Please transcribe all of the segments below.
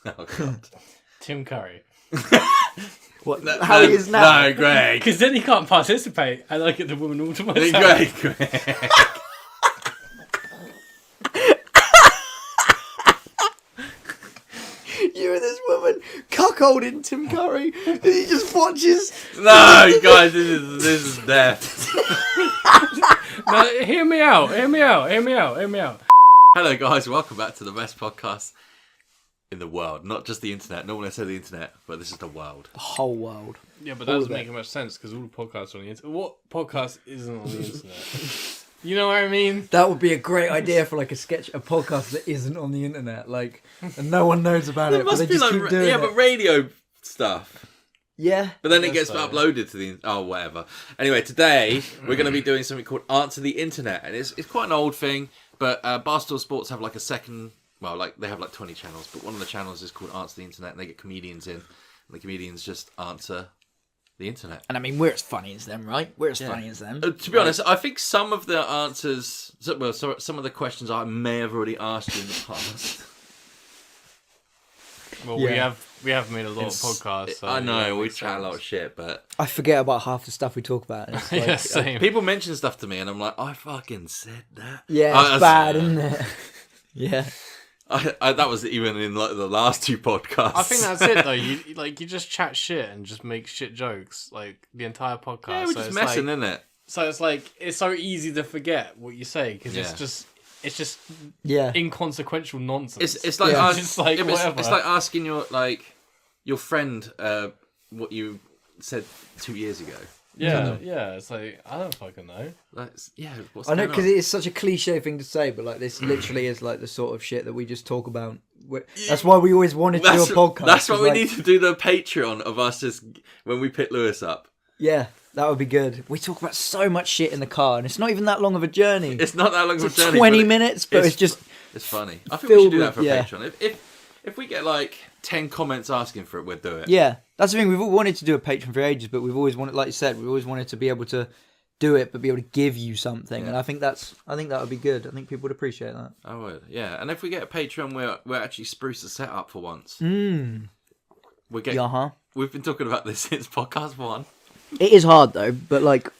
Oh, God. Tim Curry. What? How he is now? No, Greg. Because then he can't participate, and I get the woman all to myself. Greg. You and this woman cuckolding Tim Curry, and he just watches. No, guys, this is death. No, hear me out. Hello, guys. Welcome back to the best podcast in the world. Not just the internet. Normally I say the internet, but this is the world. The whole world. Yeah, but that doesn't make much sense because all the podcasts are on the internet. What podcast isn't on the internet? You know what I mean? That would be a great idea for like a podcast that isn't on the internet, like, and no one knows about it. But they just keep doing it. But radio stuff. Yeah. But then it gets uploaded to the whatever. Anyway, today we're going to be doing something called Answer the Internet, and it's quite an old thing. But Barstool Sports have like a second. Well, like they have like 20 channels, but one of the channels is called Answer the Internet, and they get comedians in, and the comedians just answer the internet. And I mean, we're as funny as them, right? We're as funny as them. To be honest, I think some of the answers, some of the questions I may have already asked you in the past. Well, yeah. we have made a lot of podcasts. So I know we chat a lot of shit, but I forget about half the stuff we talk about. It's like, yeah, same. People mention stuff to me, and I'm like, I fucking said that. Yeah, it's bad, isn't it? Yeah. That was even in like the last two podcasts. I think that's it though. You just chat shit and just make shit jokes like the entire podcast. Yeah, we're just messing, isn't it? So it's like it's so easy to forget what you say because it's just inconsequential nonsense. It's like whatever. It's like asking your friend what you said 2 years ago. Yeah, it's like I don't fucking know. I know because it is such a cliche thing to say, but like this literally is like the sort of shit that we just talk about. That's why we always wanted to do a podcast. That's why we need to do the Patreon of us just when we pick Lewis up. Yeah, that would be good. We talk about so much shit in the car, and it's not even that long of a journey. It's not that long of a journey. 20 minutes, but it's just it's funny. I think we should do that for Patreon. If we get like 10 comments asking for it, we'll do it. Yeah, that's the thing. We've wanted to do a Patreon for ages, but we've always wanted, like you said, we've always wanted to be able to do it, but be able to give you something. Yeah. And I think that would be good. I think people would appreciate that. I would, yeah. And if we get a Patreon, we're actually spruce the setup for once. We've been talking about this since podcast 1. It is hard though, but like,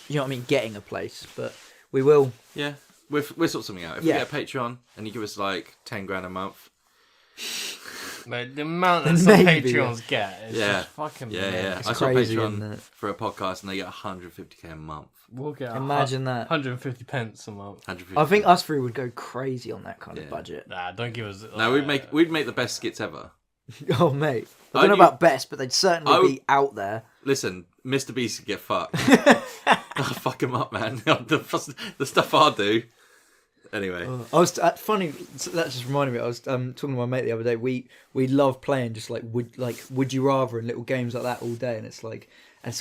you know what I mean, getting a place. But we will. Yeah, we'll sort something out. If we get a Patreon and you give us like 10 grand a month. But the amount that some Patreons get is just fucking yeah. I saw Patreon for a podcast and they get 150k a month. We'll get imagine that 150 pence a month. I think us three would go crazy on that kind of budget. Nah, don't give us. No, we'd make the best skits ever. Oh mate, I don't know about best, but they'd certainly be out there. Listen, Mr. Beast could get fucked. I'll fuck him up, man. The stuff I'll do. Anyway, I was funny. That just reminded me. I was talking to my mate the other day. We love playing just would you rather and little games like that all day, and it's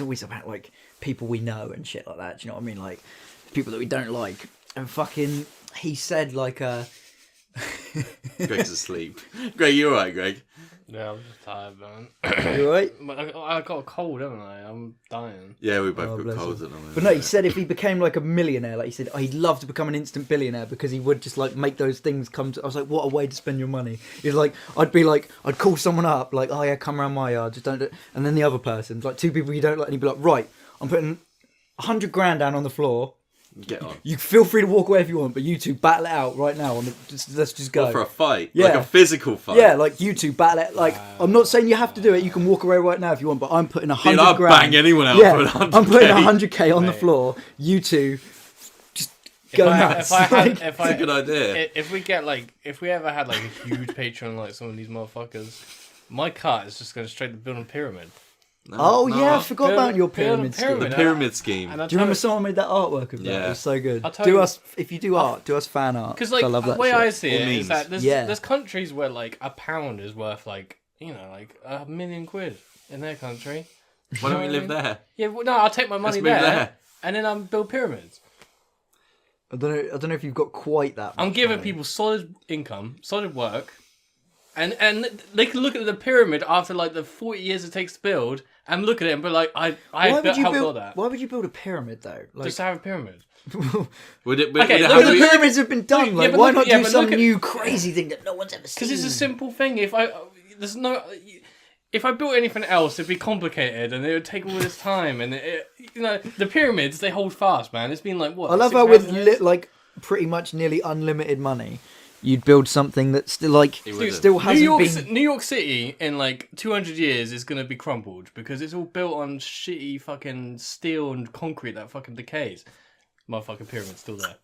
always about like people we know and shit like that. Do you know what I mean? Like people that we don't like. And fucking, he said like Greg's asleep. Greg, you alright, Greg? Yeah, I'm just tired, man. You alright? I got a cold, haven't I? I'm dying. Yeah, we both got colds at the moment. But no, he said if he became like a millionaire, like he said, he'd love to become an instant billionaire because he would just like make those things come to. I was like, what a way to spend your money. He's like, I'd call someone up, like, oh yeah, come around my yard, just don't do it. And then the other person's like 2 people you don't like, and he'd be like, right, I'm putting 100 grand down on the floor. Get on. You feel free to walk away if you want, but you two battle it out right now. Let's just go. What, for a fight? Yeah. Like a physical fight? Yeah, like you two battle it. Like, I'm not saying you have to do it. You can walk away right now if you want, but I'm putting 100 grand. I'll bang anyone out for 100k. I'm putting 100k on the floor. You two just go nuts. That's a good idea. If we ever had like a huge Patreon like some of these motherfuckers, my cut is just going straight to build a pyramid. No, I forgot about your pyramid scheme. The pyramid scheme. Do you remember someone made that artwork of that? Yeah. It was so good. If you do art, do us fan art. Because like, I love that the way shit. I see it is that there's countries where like a pound is worth like, you know, like £1 million in their country. Why don't we live there? Yeah, well, no, I'll take my money there and then I'll build pyramids. I don't know if you've got quite that much I'm giving people solid income, solid work, and they can look at the pyramid after like the 40 years it takes to build and look at it and be like, I helped build that. Why would you build a pyramid though? Like, just to have a pyramid. Would it the pyramids have been done. Why not do some new crazy thing that no one's ever seen? Because it's a simple thing. there's no. If I built anything else, it'd be complicated and it would take all this time. And the pyramids, they hold fast, man. It's been like what? I love how with 6,000 years? like pretty much nearly unlimited money, you'd build something that still like wouldn't. still hasn't been. New York City in like 200 years is gonna be crumbled because it's all built on shitty fucking steel and concrete that fucking decays. Motherfucking pyramid's still there.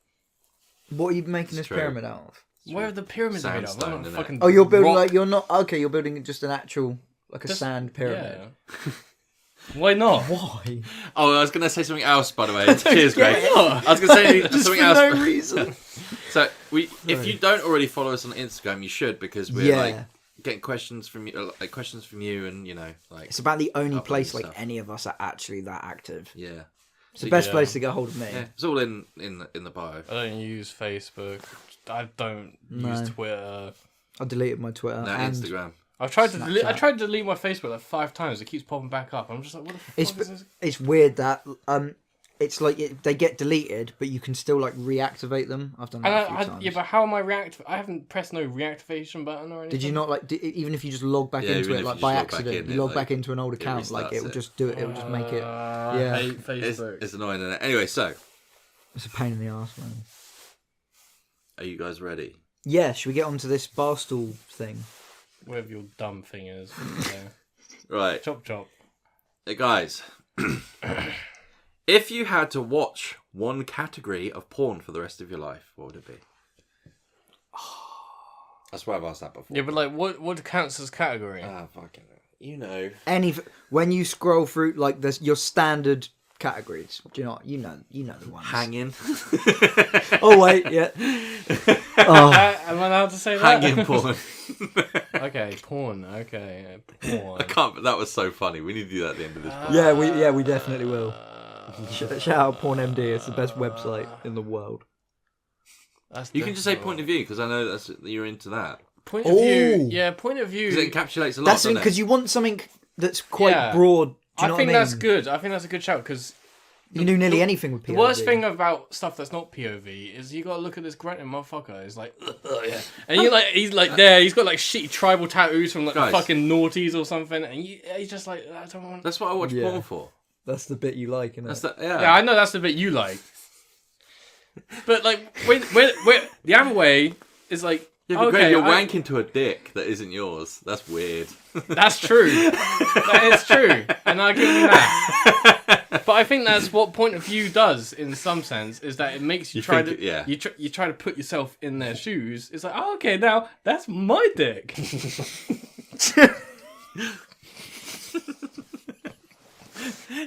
What are you making this true. pyramid out of? Where are the pyramids made of? Sandstone, I'm not innit? fucking Oh, you're building rock. you're not okay. You're building just an actual like a Just- sand pyramid. Yeah. Why not? Why? Oh, I was going to say something else, by the way. Cheers, Greg. Yeah. I was going to say Just something for else. no reason. So, if you don't already follow us on Instagram, you should, because we're Yeah. like getting questions from you, and like It's about the only Upload place like stuff. any of us are actually that active. yeah, It's the best Yeah. place to get hold of me. yeah, it's all in the bio. I don't use Facebook. I don't No. use Twitter. I deleted my Twitter No, and Instagram. I've tried to delete. I Snapchat. tried to delete my Facebook like 5 times. It keeps popping back up. I'm just like, what the fuck It's is this? it's weird that it's like they get deleted, but you can still like reactivate them. I've done that a few times. Yeah, but how am I I haven't pressed no reactivation button or anything. Did you not like even if you just log back Yeah, into even it if like you by just log back accident, in, you log it, back like, into an old account, like it will restarts just do it. It will just make it. I Yeah. hate It's, Facebook. it's annoying, isn't it? Anyway, so It's a pain in the ass, man. are you guys ready? Yeah, should we get onto this barstool thing? Whatever your dumb thing is. Yeah. Right, Chop chop. hey, guys. If you had to watch one category of porn for the rest of your life, what would it be? That's why I've asked that before. Yeah, but like, what counts as category? Ah, fucking hell. You know. When you scroll through like this, your standard categories. Do you know? You know the ones. Hanging. Oh wait, yeah. Oh, Am I allowed to say that? Hanging porn. Okay, porn. Okay, porn. I can't, that was so funny. We need to do that at the end of this podcast. yeah, we definitely will. Shout out Porn MD. It's the best website in the world. You can just say point of view, because I know you're into that. Point of view. Ooh. Yeah, point of view. Because it encapsulates a lot, That's doesn't because it? you want something that's quite Yeah. broad. Do you I know think what I mean? that's good. I think that's a good shout because You can do nearly anything with POV. the worst thing about stuff that's not POV is you gotta look at this grunting motherfucker. It's like, yeah, and you like he's like there. He's got like shitty tribal tattoos from like Guys. the fucking noughties or something, and he's just like, I don't want. That's what I watch Yeah. porn for. That's the bit you like, isn't That's it? the, yeah. Yeah, I know that's the bit you like, but like, when the other way is like, Yeah, but okay, Greg, you're wanking to a dick that isn't yours. That's weird. That's true. That is true, and I give you that. But I think that's what point of view does, in some sense, is that it makes you, You try think to it- yeah. you try to put yourself in their shoes. It's like, oh, okay, now that's my dick.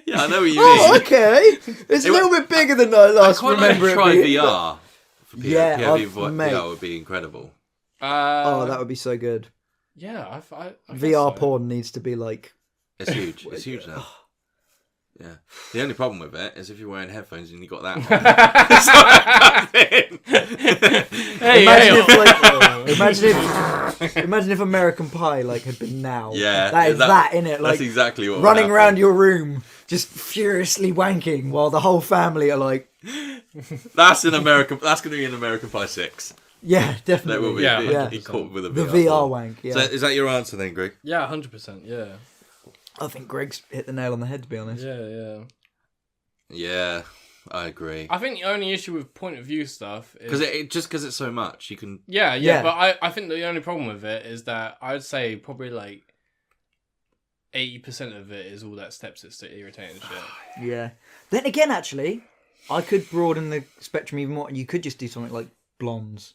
Yeah, I know what you Oh, mean. okay. It's a little bit bigger than I I last quite like remember to try it being. VR. For Yeah, POV mate. VR would be incredible. Oh, that would be so good. Yeah, I guess VR so. porn needs to be like. It's huge. It's huge now. Yeah. The only problem with it is if you're wearing headphones and you got that on. Hey, Imagine hey, if, imagine if American Pie like had been now. Yeah, that is that in it. Like that's exactly what would running happen. around your room, just furiously wanking while the whole family are like, That's in American. That's going to be in American Pie 6. yeah, That definitely. will be. Yeah, Yeah, 100%. caught with a The VR. VR porn. wank. Yeah, So is that your answer then, Greg? yeah, 100%. Yeah, I think Greg's hit the nail on the head. To be honest. yeah. Yeah, I agree. I think the only issue with point of view stuff is Because because it's so much, you can. Yeah, Yeah. but I think the only problem with it is that I'd say probably like 80% of it is all that steps that's irritating and shit. Yeah. Then again, actually, I could broaden the spectrum even more. You could just do something like blondes.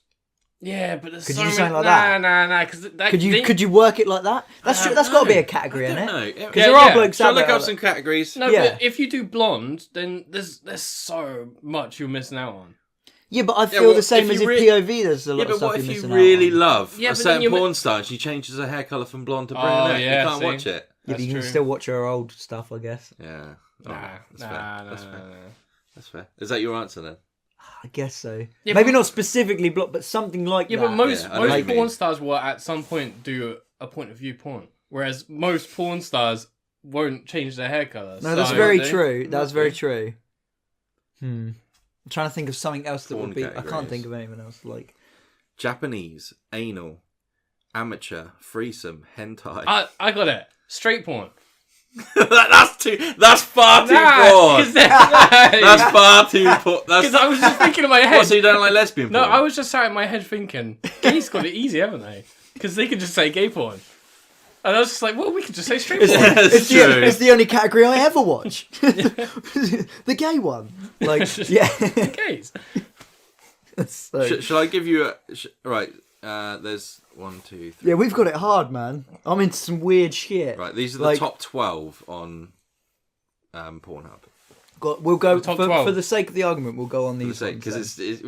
Yeah, but there's Could so you do many... something like that? Nah, because that Could you work it like that? That's true. That's got to be a category, I isn't don't it? know. Because there are blokes Shall I out look there. up some categories? No, Yeah. but if you do blonde, then there's so much you're missing out on. Yeah, but I Yeah, feel well, the same if as you if POV. There's a lot Yeah, of but stuff what you're if you missing really out on. love Yeah, a but then certain you're porn star and she changes her hair colour from blonde to brunette? Oh, yeah, you can't see? watch it. Yeah, but That's you can true. still watch her old stuff, I guess. Yeah. Nah, Alright, that's fair. nah. That's fair. Is that your answer then? I guess so. Yeah, Maybe but- not specifically block, but something like Yeah, that. but most Yeah, I know what you porn mean. stars will at some point do a point of view porn, whereas most porn stars won't change their hair colour. No, that's so- very they? true. That's Not very they? true. I'm trying to think of something else that Porn would be. I categories. can't think of anything else. Like Japanese, anal, amateur, threesome, hentai. I got it. Straight porn. That's far too broad. That's far too broad. Because I was just thinking in my head. What, so you don't like lesbian porn? No, I was just sat in my head thinking, gays got it easy, haven't they? Because they can just say gay porn. And I was just like, well, we could just say straight porn. It's the only category I ever watch. The gay one. Like, yeah. Gays. So... Shall I give you a... Right, there's 1, 2, 3... Yeah, we've got it hard, man. I'm into some weird shit. Right, these are the top 12 on Pornhub. We'll go, for the sake of the argument, we'll go on these because ones.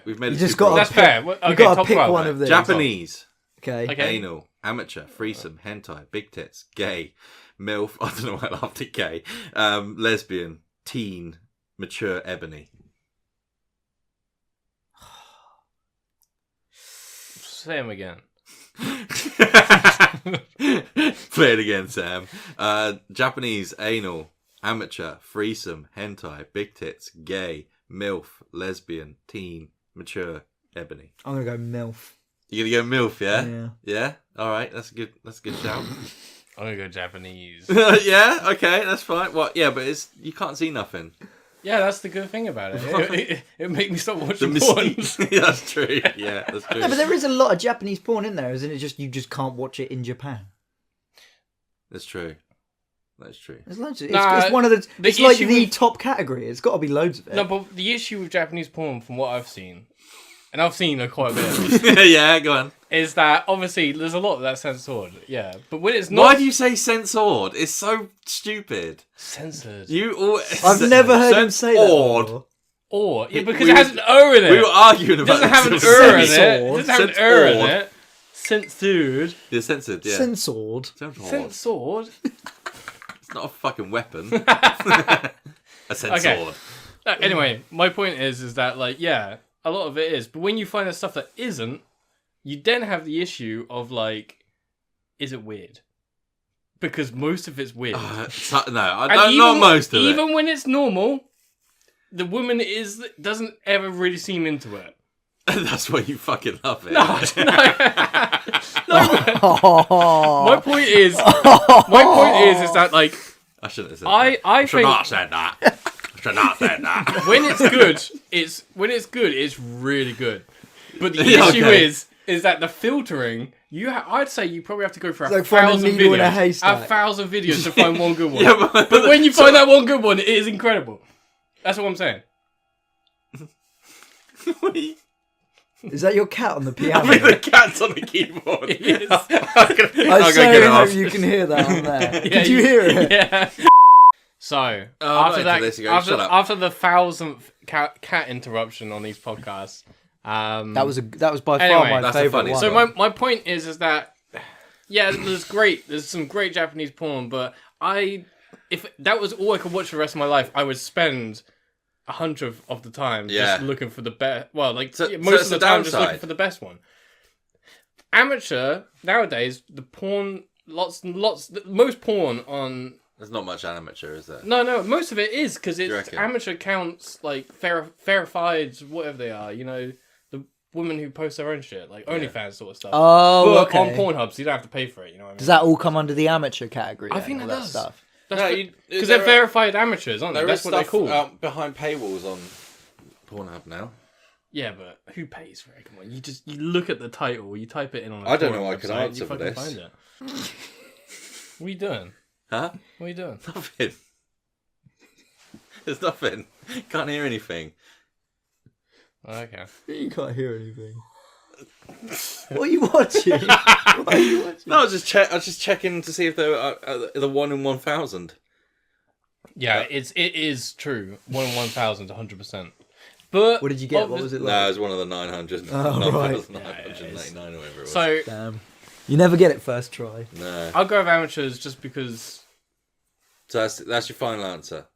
we've made it just super got That's fair. Okay, You've got to top pick 12. one of these. Japanese, Okay. anal, amateur, threesome, hentai, big tits, gay, MILF, I don't know why I laughed at gay, lesbian, teen, mature, ebony. Say them again. Play it again, Sam. Japanese, anal, amateur, threesome, hentai, big tits, gay, MILF, lesbian, teen, mature, ebony. I'm going to go MILF. You're gonna go MILF, yeah? Yeah. Yeah? Alright, that's a good shout. I'm gonna go Japanese. Yeah, okay, that's fine. Well, yeah, but you can't see nothing. Yeah, that's the good thing about it. It made me stop The watching porn. mystique. That's true. Yeah, that's true. No, but there is a lot of Japanese porn in there, isn't it? You just can't watch it in Japan. That's true. That's true. There's loads of it. Nah, It's one of the. the It's like issue the with- top category. It's got to be loads of it. No, but the issue with Japanese porn, from what I've seen, and I've seen quite a bit, Yeah, go on. is that obviously there's a lot of that censored. Yeah, but when it's not Why do you say censored? It's so stupid. censored, You always... I've never heard him say that Censored. before. or yeah, because We it has an O in it. We were arguing It about doesn't have an this. er in it. Censored. It doesn't have an er in Censored. it. Censored. Yeah, censored, yeah. Censored. Censored. Censored. It's not a fucking weapon. A censored. Okay. Anyway, my point is that like yeah, a lot of it is, but when you find the stuff that isn't, you then have the issue of like, is it weird? Because most of it's weird. No, And not most of it. Even when it's normal, the woman doesn't ever really seem into it. That's why you fucking love it. No. Oh. My point is that like I shouldn't have said that. I should think not have said that. I should not have said that. when it's good, it's really good. But the Yeah, issue okay. is that the filtering. I'd say you probably have to go for It's like finding a 1,000 needle in a videos. haystack. 1,000 videos to find one good one. Yeah, but when you find that one good one, it is incredible. That's what I'm saying. Is that your cat on the piano? I mean, the cat's on the keyboard. It is. I so hope you can hear that on there. Did you hear it? Yeah. So not into this, you guys. Shut up. after the 1,000th cat interruption on these podcasts, That was by far Anyway, my that's the favourite funniest one. so my point is that yeah, there's some great Japanese porn, but if that was all I could watch for the rest of my life, I would spend 100th of the time just looking for the best. Well, like So most it's of the the time, just downside. looking for the best one. Amateur nowadays, the porn, lots, most porn on. There's not much amateur, is there? No, most of it is because you it's reckon? amateur counts like verified, whatever they are. You know, the women who post their own shit, like OnlyFans sort of stuff. Oh, But okay. on Pornhub, so you don't have to pay for it. You know what I mean? Does that all come under the amateur category? I then, think all that does. stuff. Because they're verified amateurs, aren't they? That's what they're called. Behind paywalls on Pornhub now. Yeah, but who pays for it? Come on, you look at the title, you type it in on. I don't know porn I can website, answer you for fucking this. Find it. What are you doing? Huh? What are you doing? Nothing. There's nothing. Can't hear anything. Okay. You can't hear anything. What are you watching? What are you watching? No, I was just checking to see if they were the 1 in 1,000. Yeah, it is true. 1 in 1,000, 100%. But What did you get? What was it No, like? it was one of the 900. Oh, right. 999 or whatever it was. So Damn. You never get it first try. No. I'll go with amateurs just because So that's your final answer.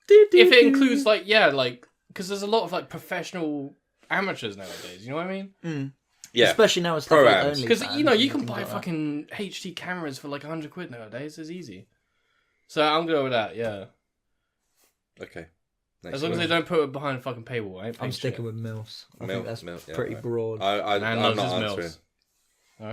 if it includes because there's a lot of like professional amateurs nowadays. You know what I mean? Yeah. Especially now it's stuff Pro like ams. OnlyFans Because you can and buy things like that. fucking HD cameras for like £100 nowadays. It's easy. So I'm gonna go with that. Yeah, Okay. as long as they don't put it behind a fucking paywall. I ain't I'm paying sticking shit. with MILFs. I Milf, think that's yeah, pretty right. broad. I'm Man not loves his answering. milfs.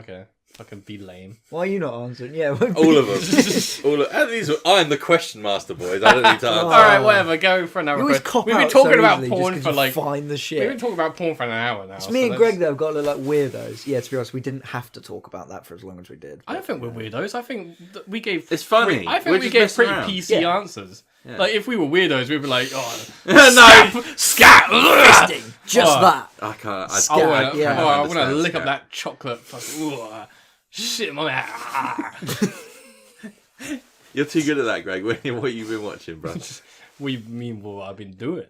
Okay. Fucking be lame. Why are you not answering? Yeah, All of them. And these were, I'm the question master, boys. I don't need to answer. All right, whatever. Go for another You always question. cop We've been out talking so about easily porn just for 'cause you find the shit. We've been talking about porn for an hour now. It's me and Greg that have got to look like weirdos. Yeah, to be honest, we didn't have to talk about that for as long as we did. I don't think we're weirdos. I think we gave. It's funny. I think We're we just gave messing pretty around. PC answers. Yeah. Like if we were weirdos, we'd be like, oh, No. scat. Just that. I can't. I want to understand lick up scat. that chocolate. Fucking, shit in my mouth. You're too good at that, Greg. What you've been watching, bro? What do you mean what I've been doing?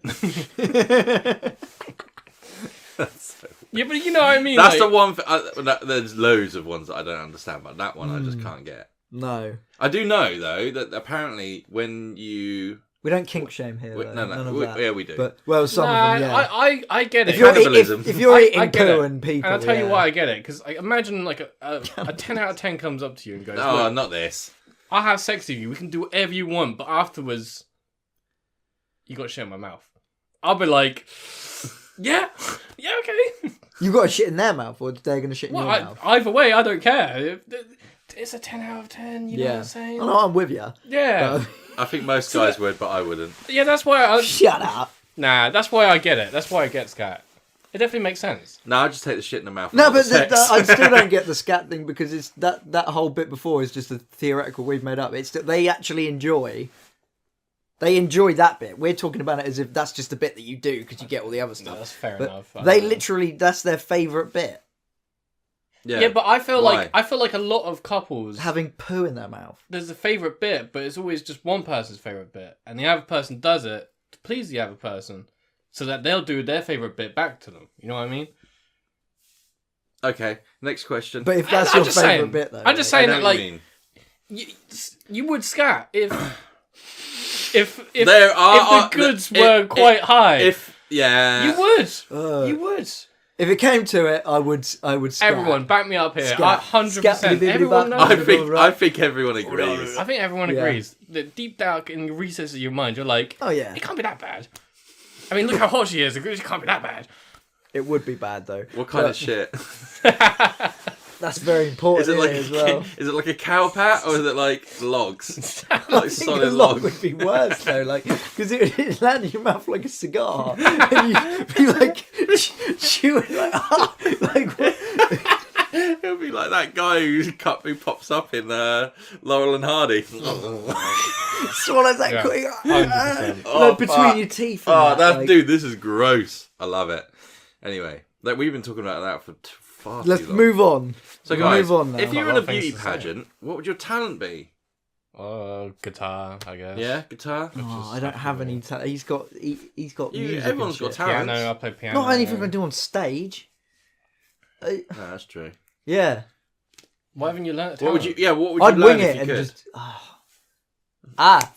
Yeah, but you know what I mean. That's like, the one. There's loads of ones that I don't understand, but that one I just can't get. No. I do know though that apparently when you We don't kink shame here. Though. no, None of we, that. yeah, we do. But well, some of them, yeah. I get it. if you're, Cannibalism. if you're I eating get it. poo and people, And I'll tell you yeah. why I get it. Because imagine like a 10 out of 10 comes up to you and goes, Oh, look, not this. I'll have sex with you. We can do whatever you want. But afterwards, you got shit in my mouth. I'll be like, yeah, okay. You got a shit in their mouth, or they're gonna shit in Well, your mouth. either way, I don't care. It's a 10 out of 10, you know what Yeah, I'm saying? I know, I'm with you. Yeah. I think most guys would, but I wouldn't. Yeah, that's why I... Shut up. Nah, that's why I get it. That's why I get scat. It definitely makes sense. No, I just take the shit in the mouth. No, and not but the sex. I still don't get the scat thing because it's that whole bit before is just a theoretical we've made up. It's that they actually enjoy. They enjoy that bit. We're talking about it as if that's just the bit that you do because you get all the other stuff. No, that's fair but enough. They literally, that's their favourite bit. Yeah, but I feel Why? like a lot of couples Having poo in their mouth. there's a favourite bit, but it's always just one person's favourite bit, and the other person does it to please the other person, so that they'll do their favourite bit back to them. You know what I mean? Okay, next question. But if that's I'm your just favourite saying- bit, though. I'm just I saying know that what like you mean. you would scat if There are the goods were quite high. Yeah, You would. Uh, You would. If it came to it, I would scat. Everyone, back me up here. Scat. 100%. Scat. Everyone knows. I think everyone agrees. I think everyone Yeah. agrees. That deep down in the recesses of your mind, you're like, Oh yeah, it can't be that bad. I mean, look how hot she is. It can't be that bad. it would be bad though. What kind of shit? That's very important Is it like as well. is it like a cow pat or is it like logs? I Like think solid a log logs. would be worse though, like because it land in your mouth like a cigar, and you'd be like chewing like like what? It'll be like that guy who pops up in Laurel and Hardy. Swallows that Yeah, quick, 100%. Oh, between fuck. your teeth. Oh, And that like, dude, this is gross. I love it. Anyway, like we've been talking about that for far too long. Let's move on. So We'll guys, move on now. if you were in Got a a lot of things beauty to say. pageant, what would your talent be? Guitar, I guess. Yeah, guitar. Oh, I don't have any. He's got music. Everyone's and got shit. talent. Piano, I play piano. Not anything I can do on stage. No, that's true. Yeah, Why haven't you learnt? What would you? Yeah, what would you I'd learn wing if it you and could? just.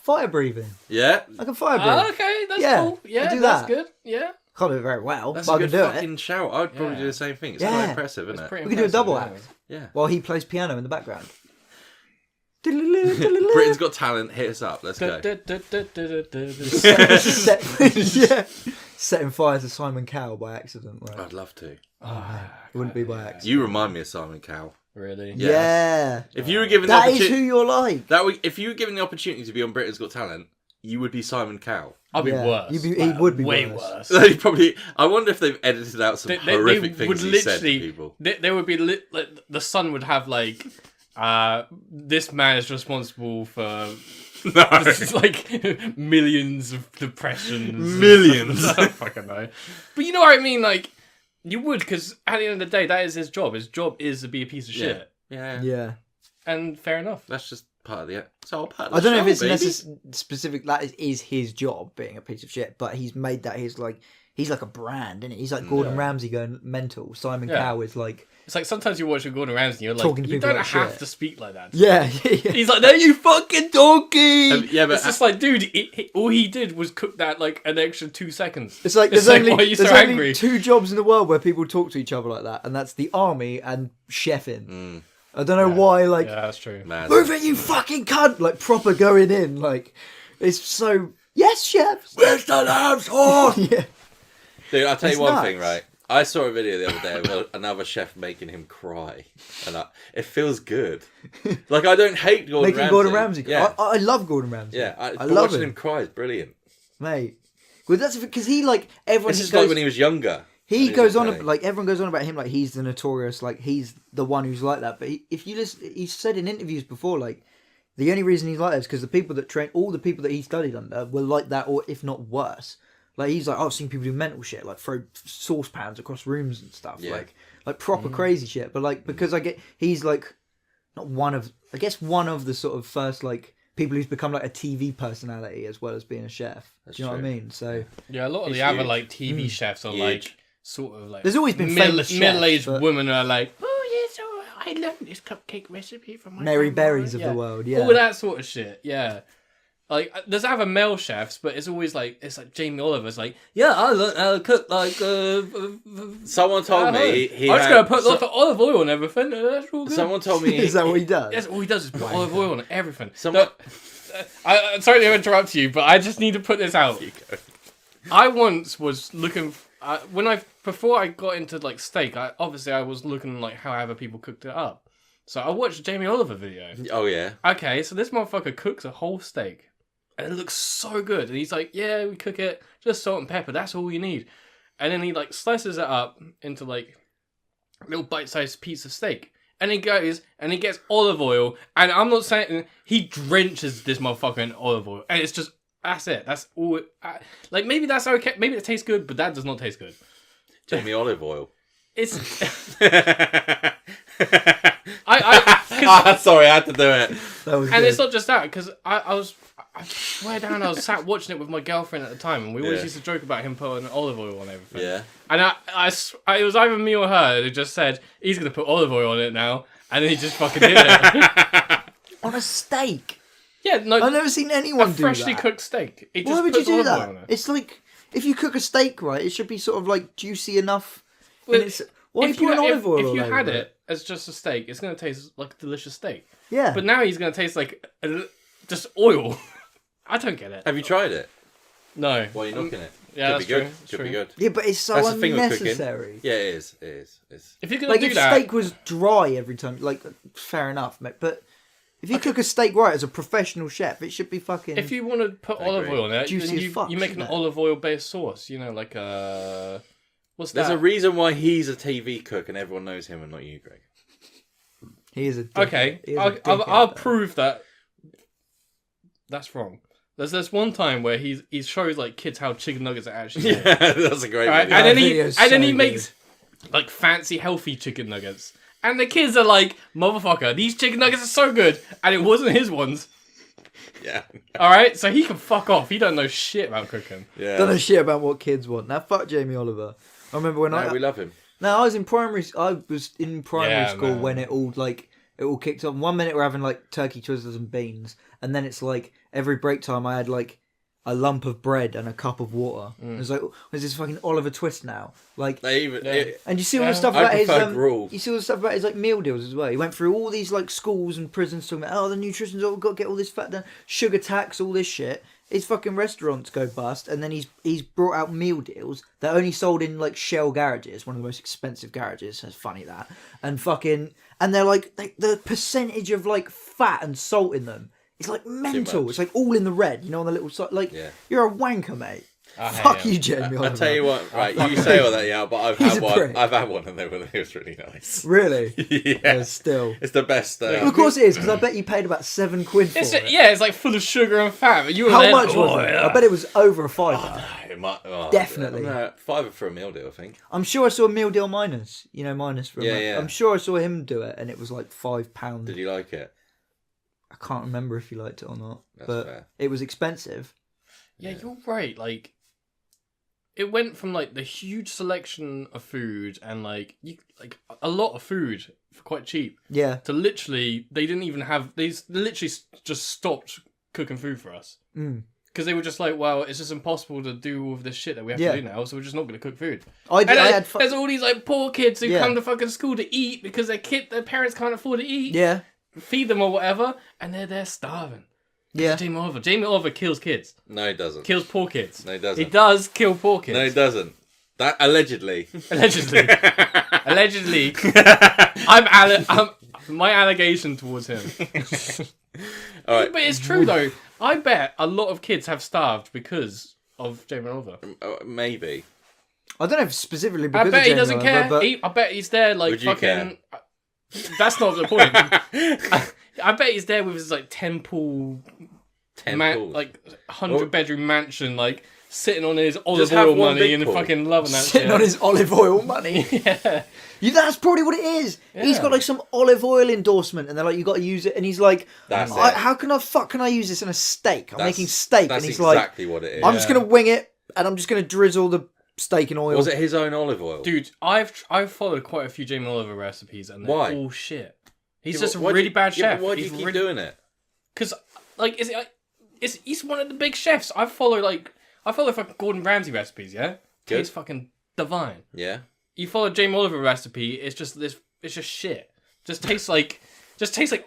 Fire breathing. Yeah, I can fire breathe. Okay, that's Yeah, cool. Yeah, I do that's that. good. Yeah, Can't do it very well, that's but a I can good do fucking it. shout. I'd probably Yeah. do the same thing. It's Yeah. quite impressive, isn't it's it? pretty We could do a double impressive, act. Yeah. While he plays piano in the background. Britain's Got Talent. Hit us up. Let's go. Setting fire to Simon Cowell by accident. Right? I'd love to. It wouldn't be by accident. You remind me of Simon Cowell. Really? Yeah. Yeah. If you were given That the is who opportunity, you're like. if you were given the opportunity to be on Britain's Got Talent, you would be Simon Cowell. I'll be Yeah. worse. He Like, would be way worse. They probably. I wonder if they've edited out some They horrific would things he said to literally. people. They would be like the sun would have like, this man is responsible for No. like millions of depressions. Millions. I don't fucking know. But you know what I mean? Like, you would, because at the end of the day, that is his job. His job is to be a piece of shit. Yeah. Yeah. And fair enough. That's just part of the. It's all part of the I don't know show, if it's baby. specific. That is his job, being a piece of shit. But he's made that his like. He's like a brand, isn't it? He's like Gordon Ramsay going mental. Simon Yeah. Cowell is like. It's like sometimes you watch a Gordon Ramsay and you're like, Talking to you people don't like have shit. to speak like that. Yeah. He's like, no, you fucking donkey! Yeah, but It's just like, dude, all he did was cook that like an extra 2 seconds. It's like It's there's like, only why are you there's so only angry? 2 jobs in the world where people talk to each other like that, and that's the army and chefing. I don't know why. Like, Yeah, that's true. Man. move it, you fucking cunt! Like proper going in. Like, it's so yes, chef. Where's the lamb's horn? Yeah. Dude, I'll tell It's you one nuts. thing, right? I saw a video the other day of another chef making him cry, and it feels good. Like, I don't hate Gordon Ramsay. Making Gordon Ramsay. Yeah, I love Gordon Ramsay. yeah. I But love watching him cry is brilliant. mate. Well, that's because he like everyone. This he is goes, like when he was younger. He goes on telly. like everyone goes on about him like he's the notorious, like he's the one who's like that. But if you listen, he's said in interviews before like the only reason he's like that is because the people that train, all the people that he studied under were like that, or if not worse. Like he's like, I've seen people do mental shit, like throw saucepans across rooms and stuff, like proper crazy shit. But like because he's like not one of, I guess one of the sort of first like people who's become like a TV personality as well as being a chef. Do you know what I mean? So yeah, a lot of the other like TV chefs are like sort of like there's always been middle-aged women who are like, oh yeah, so I learned this cupcake recipe from my Mary grandma. Berries of the world, yeah, all that sort of shit, yeah. Like there's other male chefs, but it's always like Jamie Oliver's like, yeah, I learned how to cook like. Someone told me I'm just gonna put lots of olive oil on everything. That's all good. Someone told me is that what he does? That's all he does is put olive oil on everything. Someone... I'm sorry to interrupt you, but I just need to put this out. I once was looking before I got into like steak. I was looking like how other people cooked it up. So I watched a Jamie Oliver video. Oh yeah. Okay, so this motherfucker cooks a whole steak, and it looks so good. And he's like, "Yeah, we cook it just salt and pepper. That's all you need." And then he like slices it up into like little bite-sized piece of steak. And he goes and he gets olive oil, and I'm not saying he drenches this motherfucker in olive oil, and it's just that's it. That's all. Like maybe that's okay. Maybe it tastes good, but that does not taste good. Jamie olive oil. It's. Sorry, I had to do it. And it's not just that because I swear down, I was sat watching it with my girlfriend at the time, and we always used to joke about him putting olive oil on everything. Yeah. And it was either me or her who just said he's gonna put olive oil on it now, and then he just fucking did it on a steak. Yeah, no, I've never seen anyone do that. Freshly cooked steak. Why would you do that? It's like if you cook a steak right, it should be sort of like juicy enough. Well, why are you putting olive oil? If you had it as just a steak, it's gonna taste like a delicious steak. Yeah. But now he's gonna taste like just oil. I don't get it. Have you tried it? No. Why are you knocking it? Yeah, Could be good. true. Could be good. Yeah, but it's so That's the thing with unnecessary. cooking. Yeah, it is. It is. If you're gonna like do if that, steak was dry every time, like fair enough, mate. But if you cook a steak right as a professional chef, it should be fucking. If you want to put olive oil on it, Juicy then as fuck, you make an olive oil based sauce. You know, like what's that? There's a reason why he's a TV cook and everyone knows him and not you, Greg. He is a dickhead. Okay, He is a I'll dickhead, prove that that's wrong. There's one time where he shows like kids how chicken nuggets are actually made. Yeah, that's a great Right? video. And then he so makes like fancy healthy chicken nuggets. And the kids are like, motherfucker, these chicken nuggets are so good. And it wasn't his ones. Yeah. Alright, so he can fuck off. He don't know shit about cooking. Yeah. Don't know shit about what kids want. Now fuck Jamie Oliver. I remember when we love him. No, I was in primary school man. when it all kicked off. 1 minute we're having like turkey twizzlers and beans, and then it's like every break time I had like a lump of bread and a cup of water. It was like, where's this fucking Oliver Twist now? Like, and you see all the stuff about his you see all the stuff about his like meal deals as well. He went through all these like schools and prisons talking about the nutrition's all got to get all this fat down, sugar tax, all this shit. His fucking restaurants go bust, and then he's brought out meal deals that only sold in like Shell garages, one of the most expensive garages. It's funny that, and they're like the percentage of like fat and salt in them is like mental. It's like all in the red, you know, on the little side. Like you're a wanker, mate. Fuck you, Jamie. I tell you what, right? You say all that, but I've had one. prick. I've had one, and it was really nice. Really? Yeah. Still. It's the best. Well, of course it is, because I bet you paid about £7 for it. It's like full of sugar and fat. But you were How much was it? I bet it was over a £5. It might, Definitely. $5 for a meal deal, I think. I'm sure I saw a meal deal minus. You know, minus for a meal. Yeah. I'm sure I saw him do it, and it was like £5. Did you like it? I can't remember if he liked it or not, That's fair. It was expensive. Yeah, you're right. Like, it went from like the huge selection of food and like a lot of food for quite cheap. Yeah. To literally, they literally just stopped cooking food for us. Because they were just like, well, it's just impossible to do all of this shit that we have to do now, so we're just not going to cook food. There's all these like poor kids who come to fucking school to eat because their parents can't afford to eat. Yeah. Feed them or whatever, and they're there starving. Yeah. Jamie Oliver kills kids. No, he doesn't. Kills poor kids. No, he doesn't. He does kill poor kids. No, he doesn't. That allegedly. Allegedly. My allegation towards him. All right. But it's true though. I bet a lot of kids have starved because of Jamie Oliver. Maybe. I don't know if specifically because I bet of he Jamie doesn't Oliver, care. but I bet he's there like Would you fucking. That's not the point. I bet he's there with his like 10 pool, pools. like 100-bedroom mansion, like sitting on his olive Just have oil one money big and pool. fucking loving that sitting shit. on his olive oil money. Yeah. That's probably what it is. He's Yeah. got like some olive oil endorsement, and they're like, "You got to use it," and he's like, That's it. "How can I use this in a steak? I'm making steak," That's and he's exactly what it is. "I'm just gonna wing it, and I'm just gonna drizzle the steak in oil." Was it his own olive oil? Dude, I've followed quite a few Jamie Oliver recipes, and they're Why? all shit. He's Yeah, just but a why do really you- bad yeah, chef. but why do you keep doing it? Because, like, he's one of the big chefs. I follow fucking Gordon Ramsay recipes, yeah? Good. Tastes fucking divine. Yeah. You follow Jamie Oliver recipe, it's just shit. Just tastes like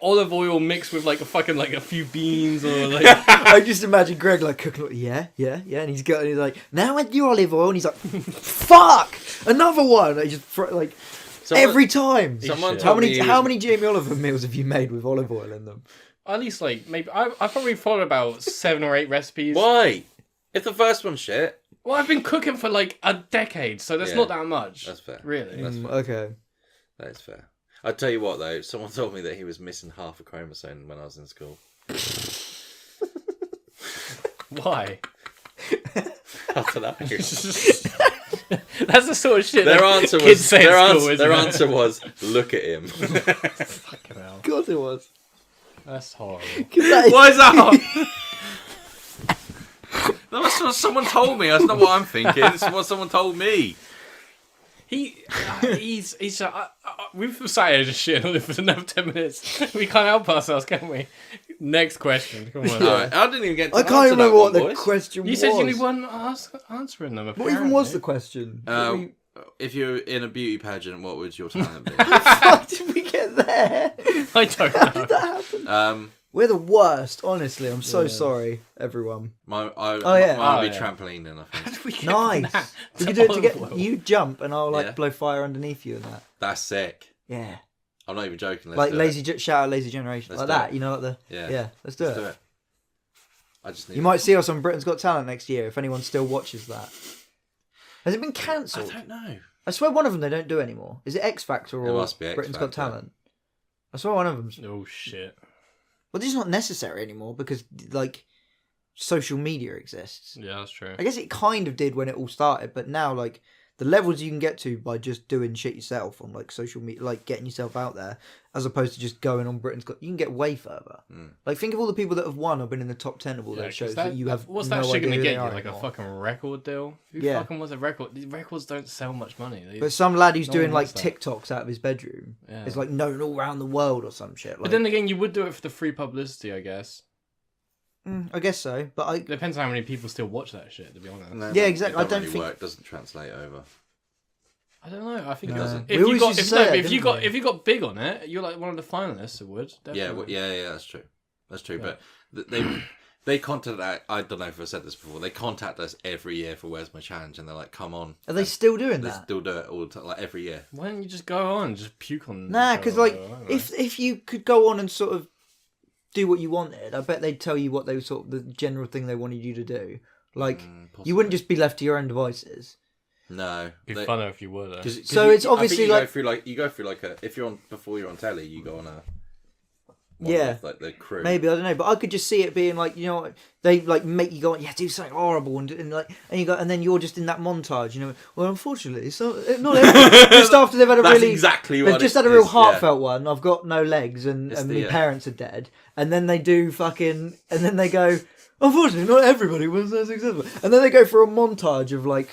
olive oil mixed with like a few beans or like I just imagine Greg like cooking. Yeah, and he's like, "Now add your olive oil," and he's like, "Fuck, another one!" Like, just like every time. Someone Shit. How told me many Jamie Oliver meals have you made with olive oil in them? at least like maybe I probably followed about 7 or 8 recipes. Why? If the first one's shit. Well, I've been cooking for like a decade, so that's Yeah. not that much. That's fair. Really. That's fair. Okay. That is fair. I'll tell you what though, someone told me that he was missing half a chromosome when I was in school. Why? I don't know. That's the sort of shit Their that answer kids was say at school, isn't it? answer was look at him. Fucking hell. Of course it was. That's horrible. Why is that? That's what someone told me. That's not what I'm thinking. It's what someone told me. He's we've decided to shit on it for another 10 minutes. We can't help ourselves, can we? Next question. Come on. Alright, I didn't even get to I can't answer remember that what one, the boys. question You was. said you only one answering them. What even was the question? If you're in a beauty pageant, what would your talent be? How did we get there? I don't How did know. that happen? We're the worst, honestly. I'm so sorry, everyone. Mine would be yeah. trampolining, I think. Nice. We could do it together. You jump, and I'll Yeah. blow fire underneath you and that. That's sick. Yeah. I'm not even joking. Let's Like do lazy, it. shout out lazy generation, Let's like do that. it. You know, like the Yeah. Let's do Let's it. do it. I just need You might see us on Britain's Got Talent next year if anyone still watches that. Has it been I cancelled? don't know. I swear one of them they don't do anymore. Is it X Factor or It must be X Britain's Got Factor. Talent? I swear one of them's. Oh shit. Well, this is not necessary anymore because like social media exists. Yeah, that's true. I guess it kind of did when it all started, but now like the levels you can get to by just doing shit yourself on like social media, like getting yourself out there, as opposed to just going on Britain's Got, you can get way further. Like think of all the people that have won or been in the top 10 of all those shows that you have. What's no that shit idea gonna who get they you? are Like a anymore. fucking record deal? Who Yeah. fucking wants a record? These records don't sell much money. But some lad who's No doing one like wants that. TikToks out of his bedroom Yeah. is like known all around the world or some shit. Like, But then again, you would do it for the free publicity, I guess. I guess so, but I Depends how many people still watch that shit, to be honest. No, Yeah, exactly. It I don't really think- work. Doesn't translate over. I don't know. I think No. it doesn't. We If you always got, used to if, say no, that, but if you didn't got, we? if you got big on it, you're like one of the finalists. It would. Definitely. Yeah, that's true. That's true. But they contact us. I don't know if I've said this before. They contact us every year for Where's My Challenge, and they're like, "Come on." are they still doing They that? still do it all the time, like every year. Why don't you just go on, just puke on? Nah, each because other, like I don't know. if you could go on and sort of do what you wanted, I bet they'd tell you what they sort of the general thing they wanted you to do. Like you wouldn't just be left to your own devices. No. It'd be funner if you were. Though. So it's obviously you like- go through like a if you're on before you're on telly, you go on a Yeah. like the crew. Maybe I don't know, but I could just see it being like, you know, they like make you go, yeah, do something horrible, and you go, and then you're just in that montage, you know. Well, unfortunately, so not just after they've had a That's really exactly they've what just it had a real is, heartfelt one. I've got no legs, and It's my the, parents are dead, and then they do fucking, and then they go, unfortunately, not everybody was so successful, and then they go for a montage of like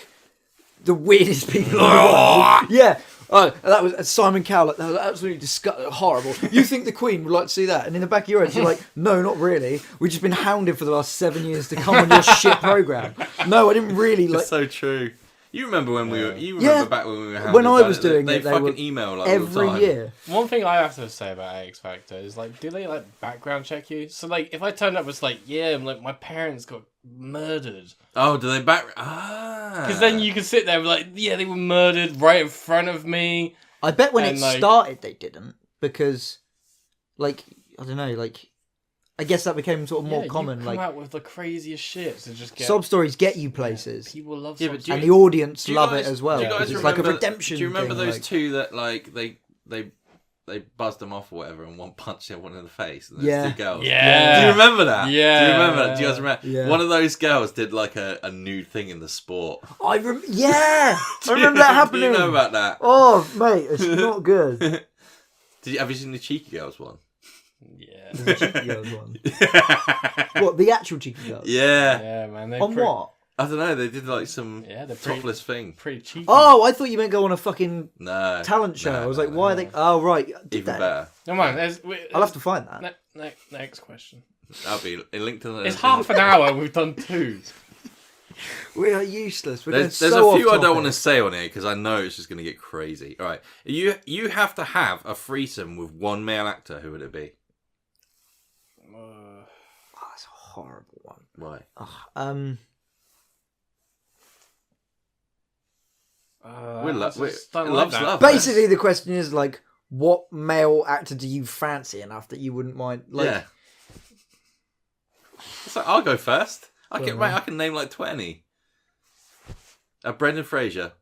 the weirdest people in the world. Yeah. Oh, that was Simon Cowell. That was absolutely horrible. You think the Queen would like to see that? And in the back of your head, you're like, no, not really. We've just been hounded for the last 7 years to come on your shit program. No, I didn't really like. It's so true. You remember when we were? You Yeah. remember back when we were? When I hounded was by doing they it, they fucking were email like all the every time. year. One thing I have to say about X Factor is like, do they like background check you? So like, if I turned up, it's like, yeah, like my parents got murdered. Oh, do they back? Ah. Because then you could sit there and be like, yeah, they were murdered right in front of me. I bet when it And, like- started they didn't, because, like, I don't know, like, I guess that became sort of more common. You come Like, out with the craziest shit to just get. sob stories get you places, People love Yeah, sob but do you- and stories. the audience Do you love guys- it as well. do you guys Because it's like a remember- redemption. Do you remember thing, those like- two that like they buzzed them off or whatever, and one punched everyone in the face? And Yeah. there's two girls. Yeah. Do you remember that? Yeah. Do you remember that? Do you guys remember? Yeah. One of those girls did like a nude thing in the sport. Yeah, I remember that happening. Do you know about that? Oh, mate, it's not good. Have you seen the Cheeky Girls one? Yeah. The Cheeky Girls one. What, the actual Cheeky Girls? Yeah. Yeah, man. They're On what? I don't know. They did like some Yeah, they're topless thing. pretty cheeky. Oh, I thought you meant go on a fucking No. talent show. No, I was no, like, no. why are they... Oh, right. Did Even they? better. Come on, I'll have to find that. Next question. That'll be linked to the. It's half an hour. We've done 2. We are useless. We're There's going a so few off I don't want to topic. say on here because I know it's just going to get crazy. All right, you have to have a threesome with one male actor. Who would it be? Oh, that's a horrible one. Why? Love's love. Basically, the question is, like, what male actor do you fancy enough that you wouldn't mind? Like, Yeah. It's like, I'll go first. I Go can name like 20. Brendan Fraser.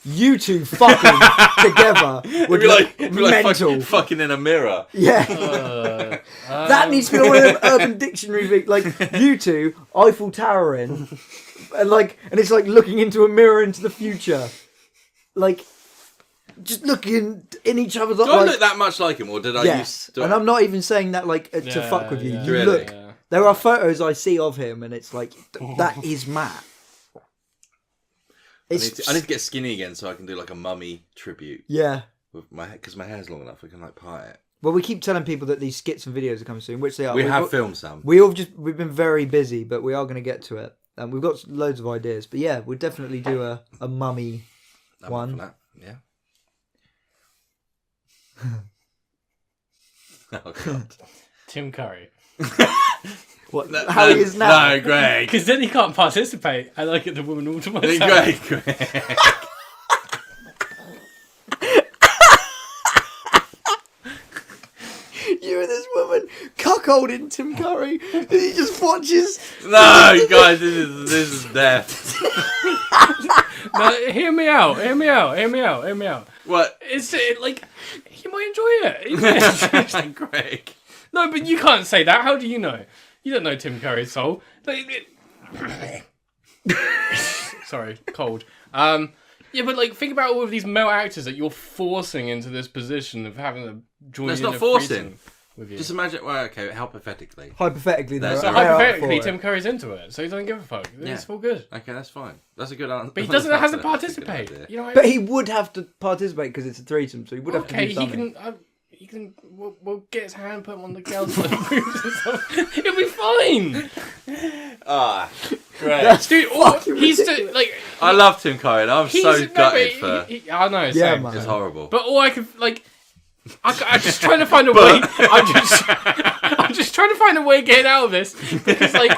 you two fucking together would be like mental. fucking in a mirror. Yeah. That needs to be on an Urban Dictionary thing. Like, you two, Eiffel Towering, and it's like looking into a mirror into the future. Like, just looking in each other's eyes. Do I look that much like him, or did I Yes. use? And I'm not even saying that, like, to fuck with you. You Really? look. Yeah. There are photos I see of him, and it's like, that is Matt. I need to get skinny again so I can do like a mummy tribute Yeah. with my hair, because my hair's long enough. I can like part it. Well, we keep telling people that these skits and videos are coming soon, which they are. We We've have got- filmed some. We've been very busy, but we are going to get to it. And we've got loads of ideas. But yeah, we'll definitely do a mummy I'm up one. for that. Yeah. Oh god. Tim Curry. What? How he is now? No, Greg. Because then he can't participate. I like it the woman all to myself. Greg. You and this woman cuckolding Tim Curry, and he just watches. No, guys, this is death. No, hear me out. What? It's like, he might enjoy it. He might enjoy it. Greg. No, but you can't say that. How do you know? You don't know Tim Curry's soul. Sorry, cold. Yeah, but like, think about all of these male actors that you're forcing into this position of having to join That's in not a forcing. threesome with you. Just imagine. Well, okay, hypothetically. Hypothetically, though. So they are up hypothetically, for Tim it. Curry's into it, so he doesn't give a fuck. It's all good. Okay, that's fine. That's a good answer. But he doesn't That's have to a good participate. idea. You know what I But mean? he would have to participate because it's a threesome, so he would have to Okay, do he something. can. We'll get his hand, put him on the girl's boobs and stuff. It'll be fine. Ah, great. That's Dude, fucking he's ridiculous. like. I love Tim Curry. And I'm so gutted for. I know. Yeah, Same. man. It's horrible. But all I can like. I'm just trying to find a way. I'm just trying to find a way of getting out of this because like.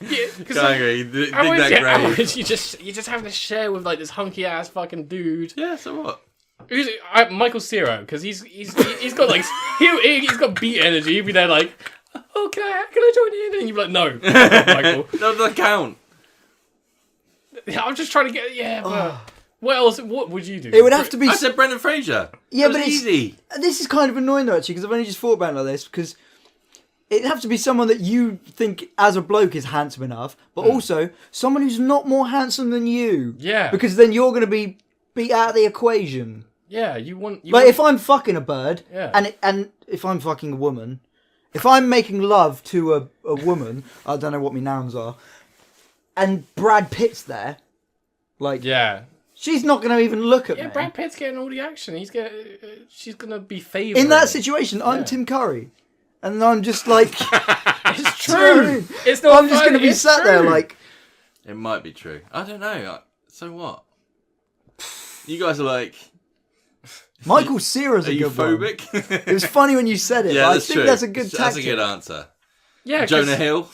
Yeah, because Angry, dig that grave. you're just having to share with like this hunky ass fucking dude. Yeah, so what? Who's Michael Cera? Because he's got like he's got beat energy. He'll be there like, oh can I join in? And you'll be like, no, Michael. That doesn't count. I'm just trying to get but what else? What would you do? It would have to be. I said Brendan Fraser. Yeah, That but was it's easy. This is kind of annoying though, actually, because I've only just thought about it like this. Because it'd have to be someone that you think, as a bloke, is handsome enough, but also someone who's not more handsome than you. Yeah. Because then you're going to be beat out of the equation. Yeah, you want. Like if I'm fucking a bird, Yeah. and if I'm fucking a woman, if I'm making love to a woman, I don't know what my nouns are, and Brad Pitt's there, like Yeah. she's not going to even look at Yeah, me. Brad Pitt's getting all the action. She's gonna be favored. In that situation, I'm Tim Curry, and I'm just like, It's do you know what I true. mean? It's not. I'm just going to be it's sat there true. like, It might be true. I don't know. So what? You guys are like, Michael Cera's are a you good one. phobic? It was funny when you said it. Yeah, but that's I think true. that's a good That's tactic. a good answer. Yeah, 'cause- Jonah Hill.